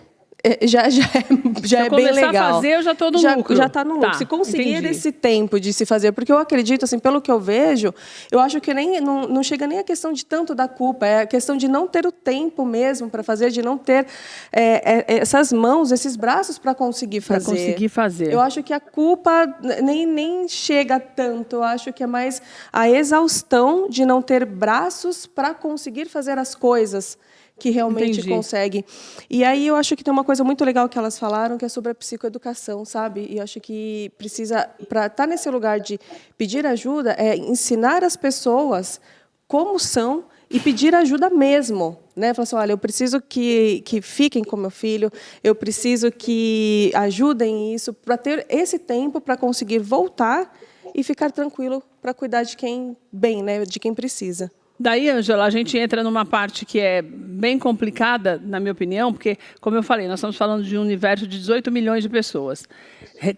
já é bem legal. Se começar a fazer, eu já estou no lucro. Já está no lucro. Se conseguir esse tempo de se fazer, porque eu acredito, assim, pelo que eu vejo, eu acho que não chega nem a questão de tanto da culpa, é a questão de não ter o tempo mesmo para fazer, de não ter essas mãos, esses braços para conseguir fazer. Para conseguir fazer. Eu acho que a culpa nem chega tanto, eu acho que é mais a exaustão de não ter braços para conseguir fazer as coisas que realmente consegue. E aí eu acho que tem uma coisa muito legal que elas falaram, que é sobre a psicoeducação, sabe? E eu acho que precisa, para estar nesse lugar de pedir ajuda, é ensinar as pessoas como são e pedir ajuda mesmo, né? Falar assim, olha, eu preciso que fiquem com meu filho, eu preciso que ajudem isso, para ter esse tempo para conseguir voltar e ficar tranquilo para cuidar de quem né? De quem precisa. Daí, Ângela, a gente entra numa parte que é bem complicada, na minha opinião, porque, como eu falei, nós estamos falando de um universo de 18 milhões de pessoas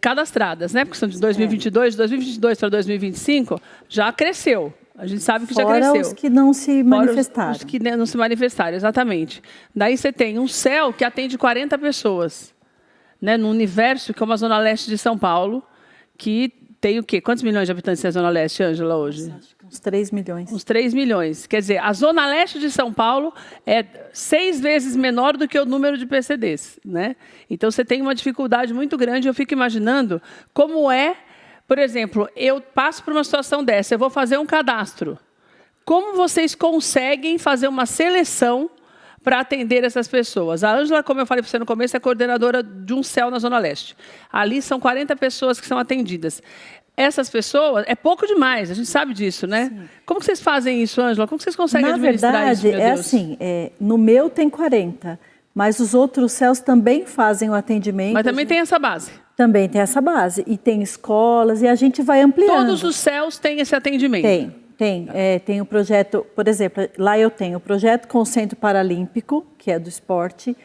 cadastradas, né? Porque são de 2022, 2022 para 2025, já cresceu. A gente sabe que já cresceu. Fora os que não se manifestaram. Os que não se manifestaram, exatamente. Daí você tem um CEL que atende 40 pessoas, né? No universo, que é uma zona leste de São Paulo, que tem o quê? Quantos milhões de habitantes tem a Zona Leste, Ângela, hoje? Acho que uns 3 milhões. Uns 3 milhões. Quer dizer, a Zona Leste de São Paulo é 6 vezes menor do que o número de PCDs, né? Então, você tem uma dificuldade muito grande. Eu fico imaginando como é, por exemplo, eu passo por uma situação dessa, eu vou fazer um cadastro. Como vocês conseguem fazer uma seleção para atender essas pessoas? A Ângela, como eu falei para você no começo, é coordenadora de um CEL na Zona Leste. Ali são 40 pessoas que são atendidas. Essas pessoas, é pouco demais, a gente sabe disso, né? Sim. Como que vocês fazem isso, Ângela? Como que vocês conseguem administrar isso, meu Deus? Na verdade, assim, no meu tem 40, mas os outros CELs também fazem o atendimento. Mas também tem essa base. Também tem essa base. E tem escolas, e a gente vai ampliando. Todos os CELs têm esse atendimento? Tem o projeto, por exemplo, lá eu tenho o projeto com o Centro Paralímpico, que é do esporte.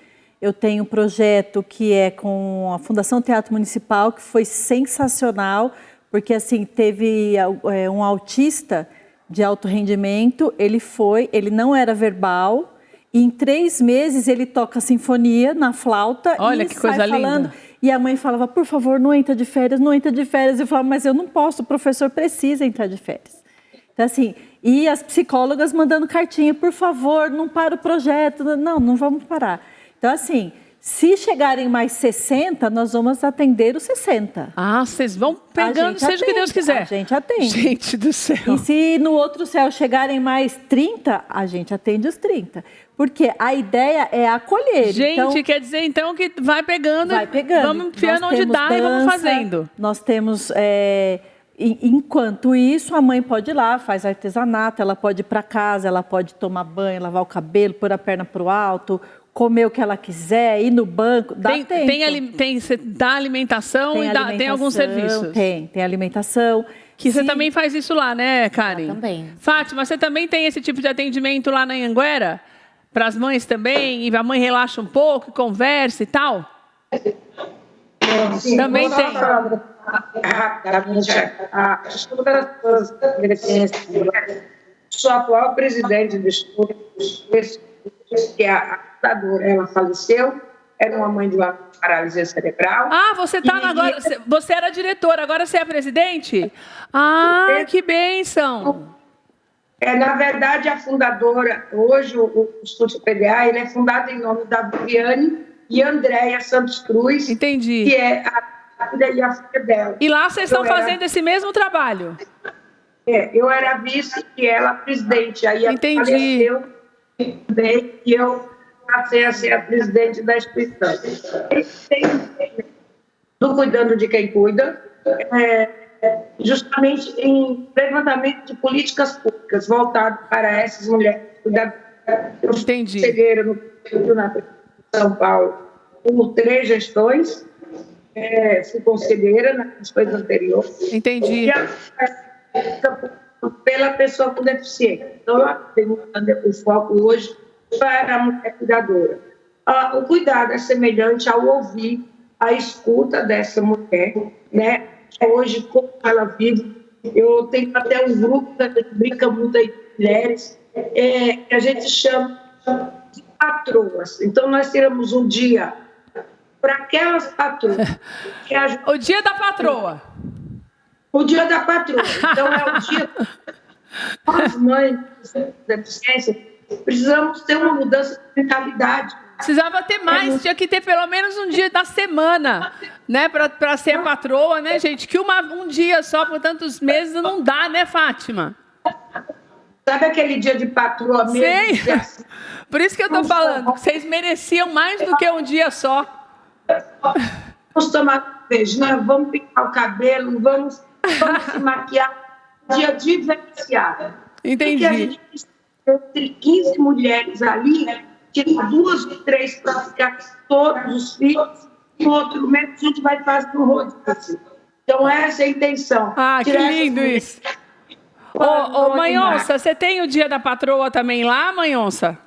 Eu tenho um projeto que é com a Fundação Teatro Municipal, que foi sensacional, porque assim, teve um autista de alto rendimento, ele não era verbal, e em 3 meses ele toca sinfonia na flauta. Olha, e que coisa falando, linda. E a mãe falava, por favor, não entra de férias, não entra de férias. Eu falava, mas eu não posso, o professor precisa entrar de férias. Então, assim, e as psicólogas mandando cartinha, por favor, não para o projeto. Não vamos parar. Então, assim, se chegarem mais 60, nós vamos atender os 60. Ah, vocês vão pegando, seja o que Deus quiser. A gente atende. Gente do céu. E se no outro CEL chegarem mais 30, a gente atende os 30. Porque a ideia é acolher. Gente, então, quer dizer então que vai pegando. Vamos enfiando onde dá dança, e vamos fazendo. Nós temos... Enquanto isso, a mãe pode ir lá, faz artesanato, ela pode ir para casa, ela pode tomar banho, lavar o cabelo, pôr a perna para o alto, comer o que ela quiser, ir no banco, dá tempo. Você dá alimentação tem alguns serviços? Tem alimentação. Que você também faz isso lá, né, Karen? Também. Fátima, você também tem esse tipo de atendimento lá na Anhanguera? Para as mães também? E a mãe relaxa um pouco, conversa e tal? Sim, também tem. Rapidamente, a Estudo das Pessoas com Deficiência, sou atual presidente do Estudo, que é a fundadora, ela faleceu, era uma mãe de uma paralisia cerebral. Ah, você tá agora, você era diretora, agora você é presidente? Ah, que bênção! Na verdade, a fundadora, hoje, o Estúdio PDA, ele é fundado em nome da Viviane e Andréia Santos Cruz. Entendi. Que é a filha e a filha dela. E lá vocês estão fazendo esse mesmo trabalho? Eu era vice e ela presidente. Aí entendi. Ela faleceu e eu passei a ser a presidente da instituição. Estou cuidando de quem cuida, justamente em levantamento de políticas públicas voltado para essas mulheres. Eu fui conselheira no São Paulo por 3 gestões, fui conselheira nas gestões anteriores. Entendi. Pela pessoa com deficiência. Então, eu tenho o foco hoje para a mulher cuidadora. O cuidado é semelhante ao ouvir a escuta dessa mulher, né? Hoje, como ela vive, eu tenho até um grupo que a gente brinca muito aí com mulheres, que a gente chama de patroas. Então, nós tiramos um dia para aquelas patroas. O dia da patroa. O dia da patroa. Então, é o dia as mães com deficiência, precisamos ter uma mudança de mentalidade. Precisava ter mais, tinha que ter pelo menos um dia da semana, né, para ser patroa, né, gente? Que um dia só por tantos meses não dá, né, Fátima? Sabe aquele dia de patroa mesmo? Sei. Por isso que eu tô falando, vocês mereciam mais do que um dia só. Vamos tomar cerveja, nós vamos pintar o cabelo, vamos se maquiar. Dia diferenciado. Entendi. Porque a gente precisa entre 15 mulheres ali, tirar 2 ou 3 para ficar todos os filhos, no outro mês a gente vai fazer um rodízio. Então, essa é a intenção. Ah, que lindo isso. Ô, Manhonça, você tem o dia da patroa também lá, Manhonça?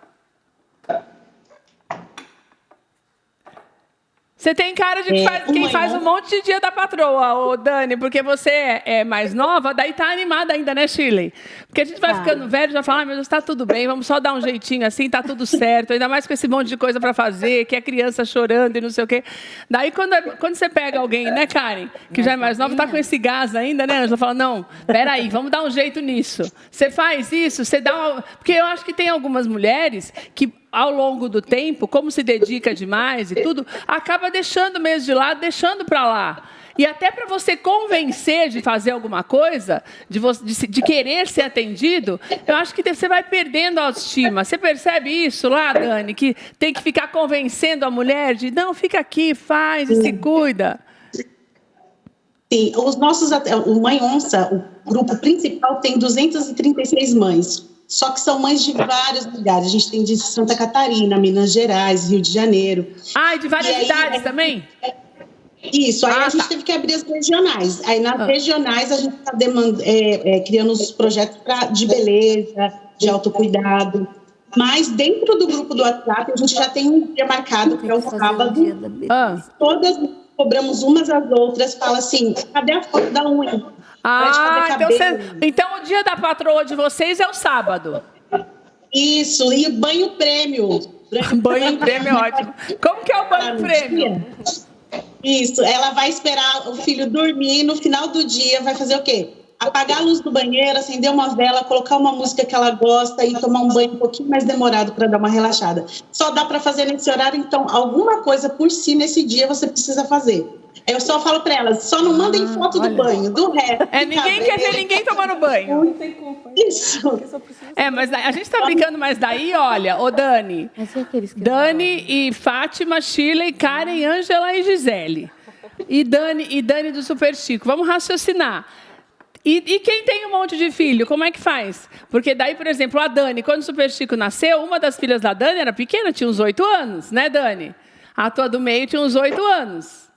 Você tem cara de quem faz um monte de dia da patroa, ô Dani, porque você é mais nova, daí tá animada ainda, né, Shirley? Porque a gente vai ficando velho, já fala, meu Deus, tá tudo bem, vamos só dar um jeitinho assim, tá tudo certo, ainda mais com esse monte de coisa para fazer, que é criança chorando e não sei o quê. Daí, quando você pega alguém, né, Karen, que já é mais nova, tá com esse gás ainda, né, Ângela, fala, não, peraí, vamos dar um jeito nisso. Você faz isso, você dá uma... Porque eu acho que tem algumas mulheres que, ao longo do tempo, como se dedica demais e tudo, acaba deixando mesmo de lado, deixando para lá. E até para você convencer de fazer alguma coisa, de querer ser atendido, eu acho que você vai perdendo a autoestima. Você percebe isso lá, Dani? Que tem que ficar convencendo a mulher de, não, fica aqui, faz e se cuida. Sim, o Mãe Onça, o grupo principal, tem 236 mães. Só que são mães de vários lugares. A gente tem de Santa Catarina, Minas Gerais, Rio de Janeiro. Ah, e de várias cidades também? Isso, aí a gente teve que abrir as regionais. Aí nas regionais a gente está criando os projetos de beleza, de autocuidado. Mas dentro do grupo do WhatsApp a gente já tem um dia marcado para o sábado. Todas cobramos umas às outras, fala assim, cadê a foto da unha? Então o dia da patroa de vocês é o sábado. Isso, e banho prêmio. Banho prêmio é ótimo. Como que é o banho prêmio? Isso, ela vai esperar o filho dormir, no final do dia vai fazer o quê? Apagar a luz do banheiro, acender uma vela, colocar uma música que ela gosta e tomar um banho um pouquinho mais demorado para dar uma relaxada. Só dá para fazer nesse horário, então alguma coisa por si nesse dia você precisa fazer. Eu só falo para elas, só não mandem foto do banho, do resto. Ninguém quer ver ninguém tomando banho. Não tem culpa. Isso. Mas a gente tá brincando, mas daí, olha, ô Dani, e Fátima, Shirley, Karen, Ângela e Gisele. E Dani do Super Chico. Vamos raciocinar. E quem tem um monte de filho, como é que faz? Porque daí, por exemplo, a Dani, quando o Super Chico nasceu, uma das filhas da Dani era pequena, tinha uns 8 anos, né, Dani? A tua do meio tinha uns 8 anos.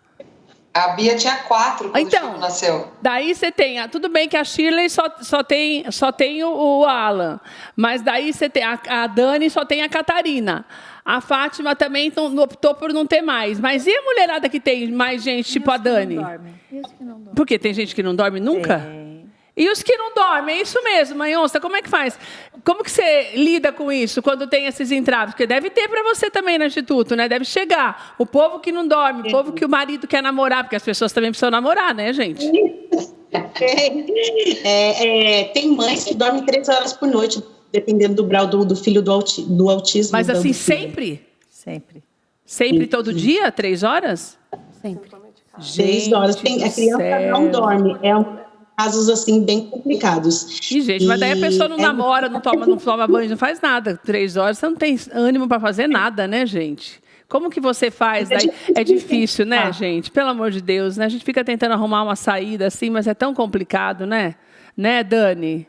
A Bia tinha 4 quando o Chico nasceu. Daí você tem... Tudo bem que a Shirley só tem o Alan. Mas daí você tem... A Dani só tem a Catarina. A Fátima também optou por não ter mais. Mas e a mulherada que tem mais gente, tipo a Dani? Não dorme. Porque tem gente que não dorme nunca? E os que não dormem, é isso mesmo, mãe onça, como é que faz? Como que você lida com isso quando tem esses entraves? Porque deve ter para você também no Instituto, né? Deve chegar o povo que não dorme, o povo que o marido quer namorar, porque as pessoas também precisam namorar, né, gente? Tem mães que dormem 3 horas por noite, dependendo do grau do filho do autismo. Mas assim, sempre? Sempre. Sempre, todo dia, 3 horas? Sempre. 3 horas. A criança não dorme. Casos assim bem complicados. E, gente, mas daí a pessoa não namora, não toma banho, não faz nada. 3 horas, você não tem ânimo para fazer nada, né, gente? Como que você faz? Daí? É difícil, né, gente? Pelo amor de Deus, né? A gente fica tentando arrumar uma saída assim, mas é tão complicado, né? Né, Dani?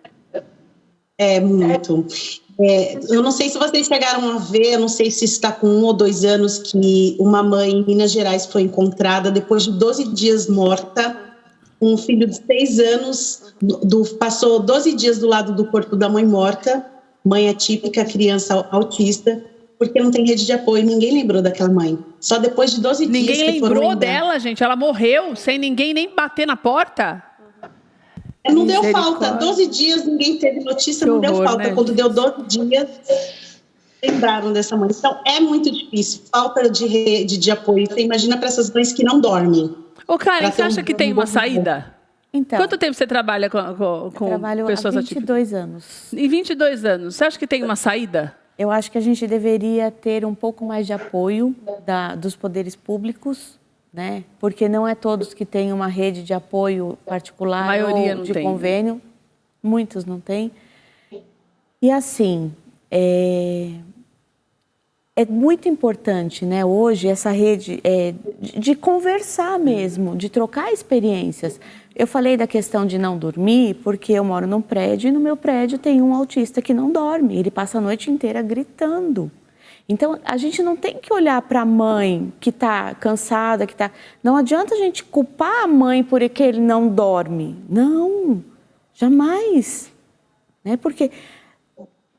É muito. Eu não sei se vocês chegaram a ver, eu não sei se está com 1 ou 2 anos, que uma mãe em Minas Gerais foi encontrada depois de 12 dias morta. Um filho de 6 anos passou 12 dias do lado do corpo da mãe morta, mãe atípica, criança autista, porque não tem rede de apoio. Ninguém lembrou daquela mãe. Só depois de 12 dias que Ninguém lembrou dela, gente. Ela morreu sem ninguém nem bater na porta. Não deu falta. 12 dias ninguém teve notícia, não deu falta. Né? Quando deu 12 dias, lembraram dessa mãe. Então, é muito difícil. Falta de rede de apoio. Você imagina para essas mães que não dormem. Ô, Karen, você acha que tem uma saída? Então, quanto tempo você trabalha com pessoas atípicas? 22 anos. Em 22 anos. Você acha que tem uma saída? Eu acho que a gente deveria ter um pouco mais de apoio dos poderes públicos, né? Porque não é todos que têm uma rede de apoio particular ou de convênio. Muitos não têm. E assim, é muito importante, né, hoje, essa rede de conversar mesmo, de trocar experiências. Eu falei da questão de não dormir, porque eu moro num prédio e no meu prédio tem um autista que não dorme. Ele passa a noite inteira gritando. Então, a gente não tem que olhar para a mãe que está cansada, que está... Não adianta a gente culpar a mãe por que ele não dorme. Não, jamais. Né? Porque...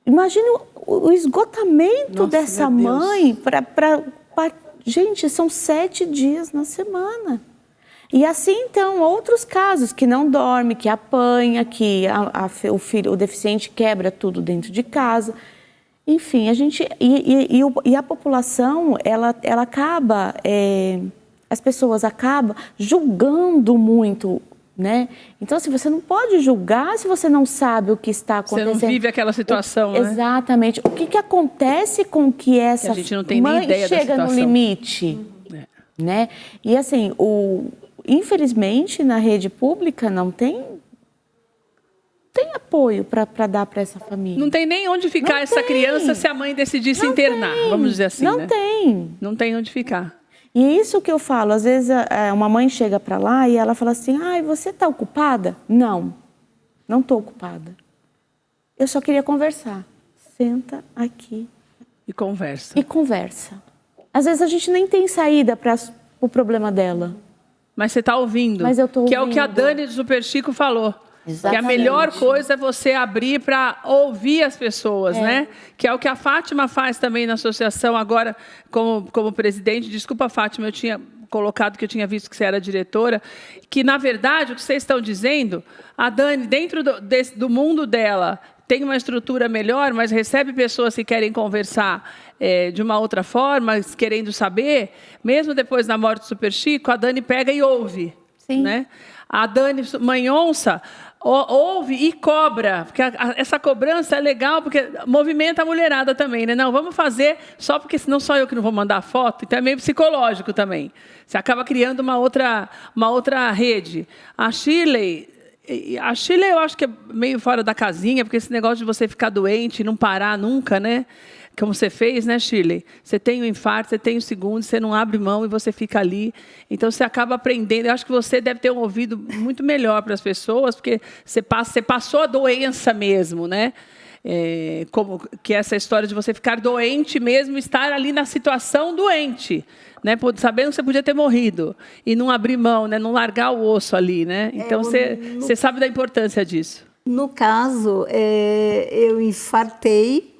Imagina o esgotamento dessa mãe para... Gente, são 7 dias na semana. E assim, então, outros casos que não dorme, que apanha, que o deficiente quebra tudo dentro de casa. Enfim, a gente... E a população, ela acaba... as pessoas acabam julgando muito, né? Então, assim, você não pode julgar se você não sabe o que está acontecendo. Você não vive aquela situação, né? Exatamente. O que acontece com que essa a gente não tem mãe nem ideia chega no limite, né? E assim, infelizmente, na rede pública não tem apoio para dar para essa família. Não tem nem onde ficar essa criança se a mãe decidir se internar, vamos dizer assim, Não tem. Não tem onde ficar. E isso que eu falo, às vezes uma mãe chega para lá e ela fala assim, você está ocupada? Não estou ocupada. Eu só queria conversar. Senta aqui. E conversa. Às vezes a gente nem tem saída para o problema dela. Mas você está ouvindo. Mas eu estou ouvindo. Que é o que a Dani do Super Chico falou. Exatamente. Que a melhor coisa é você abrir para ouvir as pessoas, né? Que é o que a Fátima faz também na associação agora como presidente. Desculpa, Fátima, eu tinha colocado que eu tinha visto que você era diretora, que, na verdade, o que vocês estão dizendo, a Dani, dentro do mundo dela, tem uma estrutura melhor, mas recebe pessoas que querem conversar de uma outra forma, querendo saber, mesmo depois da morte do Super Chico, a Dani pega e ouve. Sim. Né? A Dani, mãe onça, ouve e cobra, porque essa cobrança é legal, porque movimenta a mulherada também, né? Não, vamos fazer só porque senão só eu que não vou mandar foto, então é meio psicológico também. Você acaba criando uma outra rede. A Shirley eu acho que é meio fora da casinha, porque esse negócio de você ficar doente e não parar nunca, né? Como você fez, né, Shirley? Você tem o infarto, você tem o segundo, você não abre mão e você fica ali. Então, você acaba aprendendo. Eu acho que você deve ter um ouvido muito melhor para as pessoas, porque você passou a doença mesmo, né? Que é essa história de você ficar doente mesmo, estar ali na situação doente, né? Sabendo que você podia ter morrido e não abrir mão, né? Não largar o osso ali, né? Então, você sabe da importância disso. No caso, eu infartei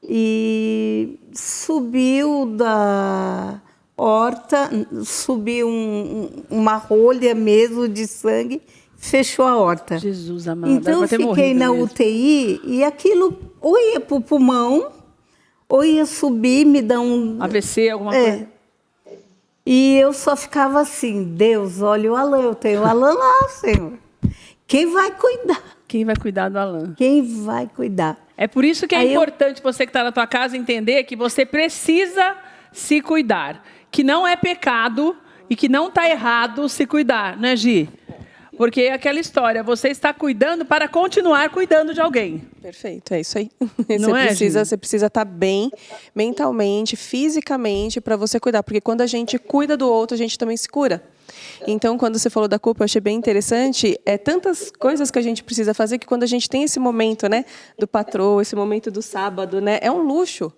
e subiu da horta, subiu uma rolha mesmo de sangue fechou a horta. Jesus amado. Então eu fiquei na UTI e aquilo ou ia para o pulmão, ou ia subir, me dar um... AVC, alguma coisa. E eu só ficava assim, Deus, olha o Alan, eu tenho o Alan lá, Senhor. Quem vai cuidar? Quem vai cuidar do Alan? Quem vai cuidar? É por isso que é importante você que está na tua casa entender que você precisa se cuidar. Que não é pecado e que não está errado se cuidar, né, Gi? Porque é aquela história, você está cuidando para continuar cuidando de alguém. Perfeito, é isso aí. Você precisa estar bem mentalmente, fisicamente, para você cuidar. Porque quando a gente cuida do outro, a gente também se cura. Então, quando você falou da culpa, eu achei bem interessante. É tantas coisas que a gente precisa fazer que quando a gente tem esse momento, né, do patrão, esse momento do sábado, né, é um luxo.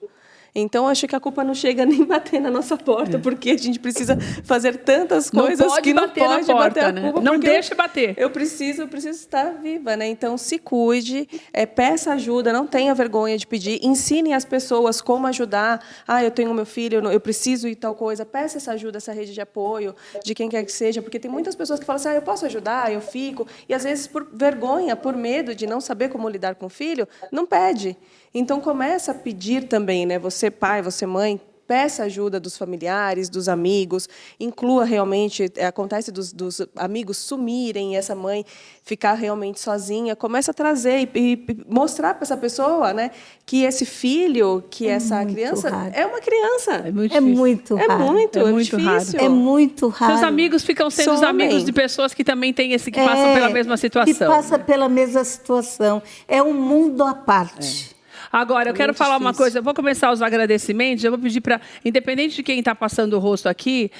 Então, acho que a culpa não chega nem bater na nossa porta, porque a gente precisa fazer tantas coisas que não pode bater a culpa. Não deixe bater. Eu preciso estar viva, né? Então, se cuide, peça ajuda, não tenha vergonha de pedir, ensine as pessoas como ajudar. Eu tenho meu filho, eu preciso ir tal coisa. Peça essa ajuda, essa rede de apoio, de quem quer que seja, porque tem muitas pessoas que falam assim, eu posso ajudar, eu fico. E, às vezes, por vergonha, por medo de não saber como lidar com o filho, não pede. Então, começa a pedir também, né? Você pai, você mãe, peça ajuda dos familiares, dos amigos, inclua realmente, acontece dos amigos sumirem e essa mãe ficar realmente sozinha, começa a trazer e mostrar para essa pessoa, né, que esse filho, que essa criança raro. É uma criança. É muito raro. É muito difícil. É muito raro. Seus amigos ficam sendo os amigos de pessoas que também têm que passam pela mesma situação. Que passa pela mesma situação. É um mundo à parte. Agora, eu quero falar uma coisa, eu vou começar os agradecimentos, eu vou pedir para, independente de quem está passando o rosto aqui,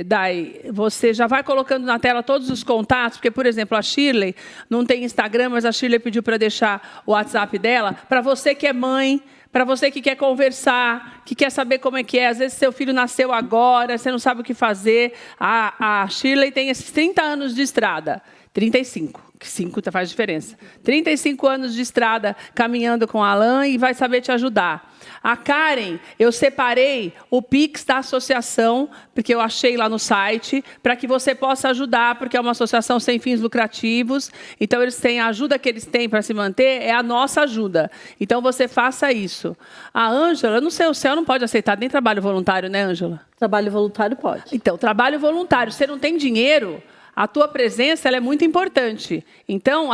Dai, você já vai colocando na tela todos os contatos, porque, por exemplo, a Shirley não tem Instagram, mas a Shirley pediu para deixar o WhatsApp dela, para você que é mãe, para você que quer conversar, que quer saber como é que é, às vezes seu filho nasceu agora, você não sabe o que fazer, a Shirley tem esses 30 anos de estrada, 35. Que 5 faz diferença. 35 anos de estrada caminhando com a Alan e vai saber te ajudar. A Karen, eu separei o Pix da associação, porque eu achei lá no site, para que você possa ajudar, porque é uma associação sem fins lucrativos. Então, eles têm a ajuda que eles têm para se manter, é a nossa ajuda. Então, você faça isso. A Ângela, eu não sei, o céu não pode aceitar nem trabalho voluntário, né, Ângela? Trabalho voluntário pode. Então, trabalho voluntário, você não tem dinheiro... A tua presença ela é muito importante. Então,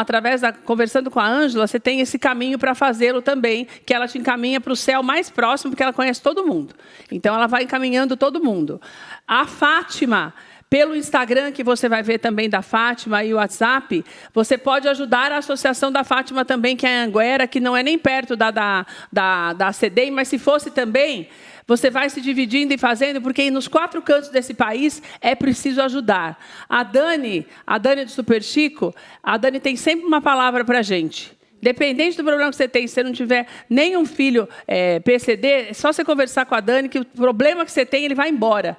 conversando com a Ângela, você tem esse caminho para fazê-lo também, que ela te encaminha para o céu mais próximo, porque ela conhece todo mundo. Então, ela vai encaminhando todo mundo. A Fátima, pelo Instagram, que você vai ver também da Fátima e o WhatsApp, você pode ajudar a associação da Fátima também, que é a Anguera, que não é nem perto da CDEM, mas se fosse também... Você vai se dividindo e fazendo, porque nos 4 cantos desse país é preciso ajudar. A Dani do Super Chico, a Dani tem sempre uma palavra para a gente. Independente do problema que você tem, se você não tiver nenhum filho PCD, é só você conversar com a Dani, que o problema que você tem, ele vai embora.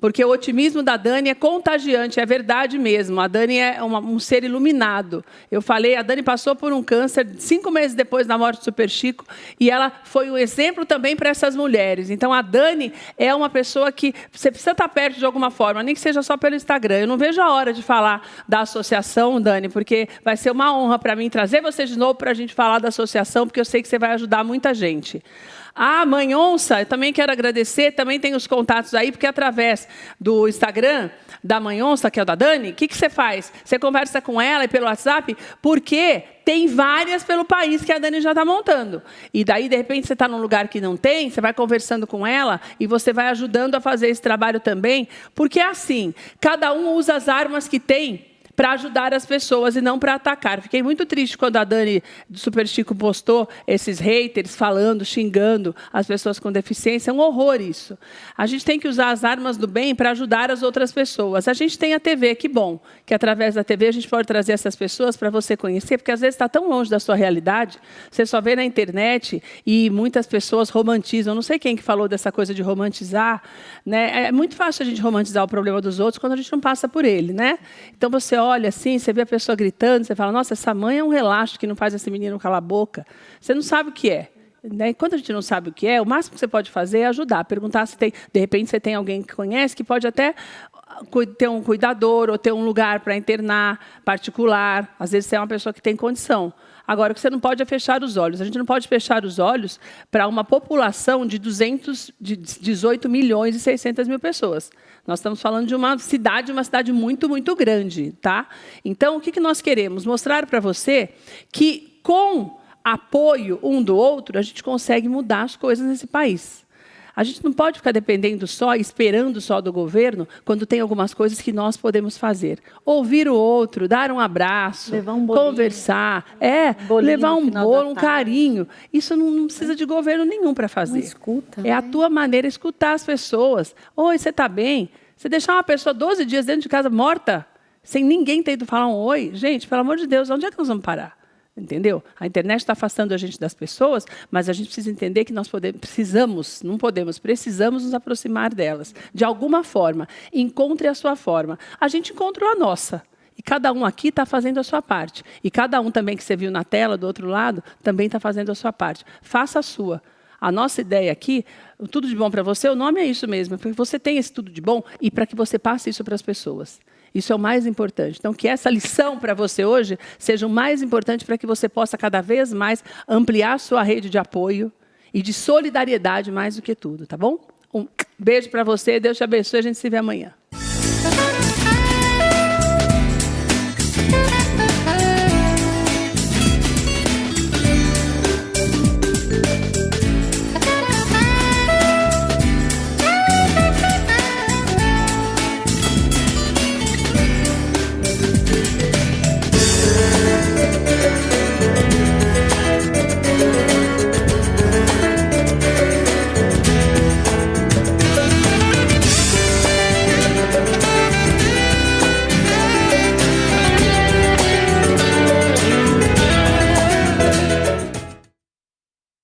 Porque o otimismo da Dani é contagiante, é verdade mesmo. A Dani é um ser iluminado. Eu falei, a Dani passou por um câncer 5 meses depois da morte do Super Chico, e ela foi um exemplo também para essas mulheres. Então, a Dani é uma pessoa que você precisa estar perto de alguma forma, nem que seja só pelo Instagram. Eu não vejo a hora de falar da associação, Dani, porque vai ser uma honra para mim trazer você de novo para a gente falar da associação, porque eu sei que você vai ajudar muita gente. A Mãe Onça, eu também quero agradecer, também tem os contatos aí, porque através do Instagram da Mãe Onça, que é o da Dani, o que você faz? Você conversa com ela e pelo WhatsApp, porque tem várias pelo país que a Dani já está montando. E daí, de repente, você está num lugar que não tem, você vai conversando com ela e você vai ajudando a fazer esse trabalho também, porque é assim, cada um usa as armas que tem para ajudar as pessoas e não para atacar. Fiquei muito triste quando a Dani do Super Chico postou esses haters falando, xingando as pessoas com deficiência. É um horror isso. A gente tem que usar as armas do bem para ajudar as outras pessoas. A gente tem a TV, que bom, que através da TV a gente pode trazer essas pessoas para você conhecer, porque às vezes está tão longe da sua realidade, você só vê na internet e muitas pessoas romantizam. Eu não sei quem que falou dessa coisa de romantizar, né? É muito fácil a gente romantizar o problema dos outros quando a gente não passa por ele, né? Então você olha assim, você vê a pessoa gritando, você fala, nossa, essa mãe é um relaxo que não faz esse menino calar a boca. Você não sabe o que é. Né? Quando a gente não sabe o que é, o máximo que você pode fazer é ajudar, perguntar se tem, de repente você tem alguém que conhece, que pode até ter um cuidador ou ter um lugar para internar particular. Às vezes você é uma pessoa que tem condição. Agora, o que você não pode é fechar os olhos. A gente não pode fechar os olhos para uma população de 18 milhões e 600 mil pessoas. Nós estamos falando de uma cidade muito, muito grande. Tá? Então, o que nós queremos? Mostrar para você que, com apoio um do outro, a gente consegue mudar as coisas nesse país. A gente não pode ficar dependendo só, esperando só do governo, quando tem algumas coisas que nós podemos fazer. Ouvir o outro, dar um abraço, conversar, levar um bolo, um carinho. Isso não precisa de governo nenhum para fazer. Escuta, é a tua maneira de escutar as pessoas. Oi, você está bem? Você deixar uma pessoa 12 dias dentro de casa morta, sem ninguém ter ido falar um oi? Gente, pelo amor de Deus, onde é que nós vamos parar? Entendeu? A internet está afastando a gente das pessoas, mas a gente precisa entender que nós precisamos nos aproximar delas. De alguma forma, encontre a sua forma. A gente encontrou a nossa. E cada um aqui está fazendo a sua parte. E cada um também que você viu na tela, do outro lado, também está fazendo a sua parte. Faça a sua. A nossa ideia aqui, o Tudo de Bom para você, o nome é isso mesmo, para que você tenha esse tudo de bom e para que você passe isso para as pessoas. Isso é o mais importante. Então, que essa lição para você hoje seja o mais importante para que você possa cada vez mais ampliar a sua rede de apoio e de solidariedade mais do que tudo, tá bom? Um beijo para você, Deus te abençoe, a gente se vê amanhã.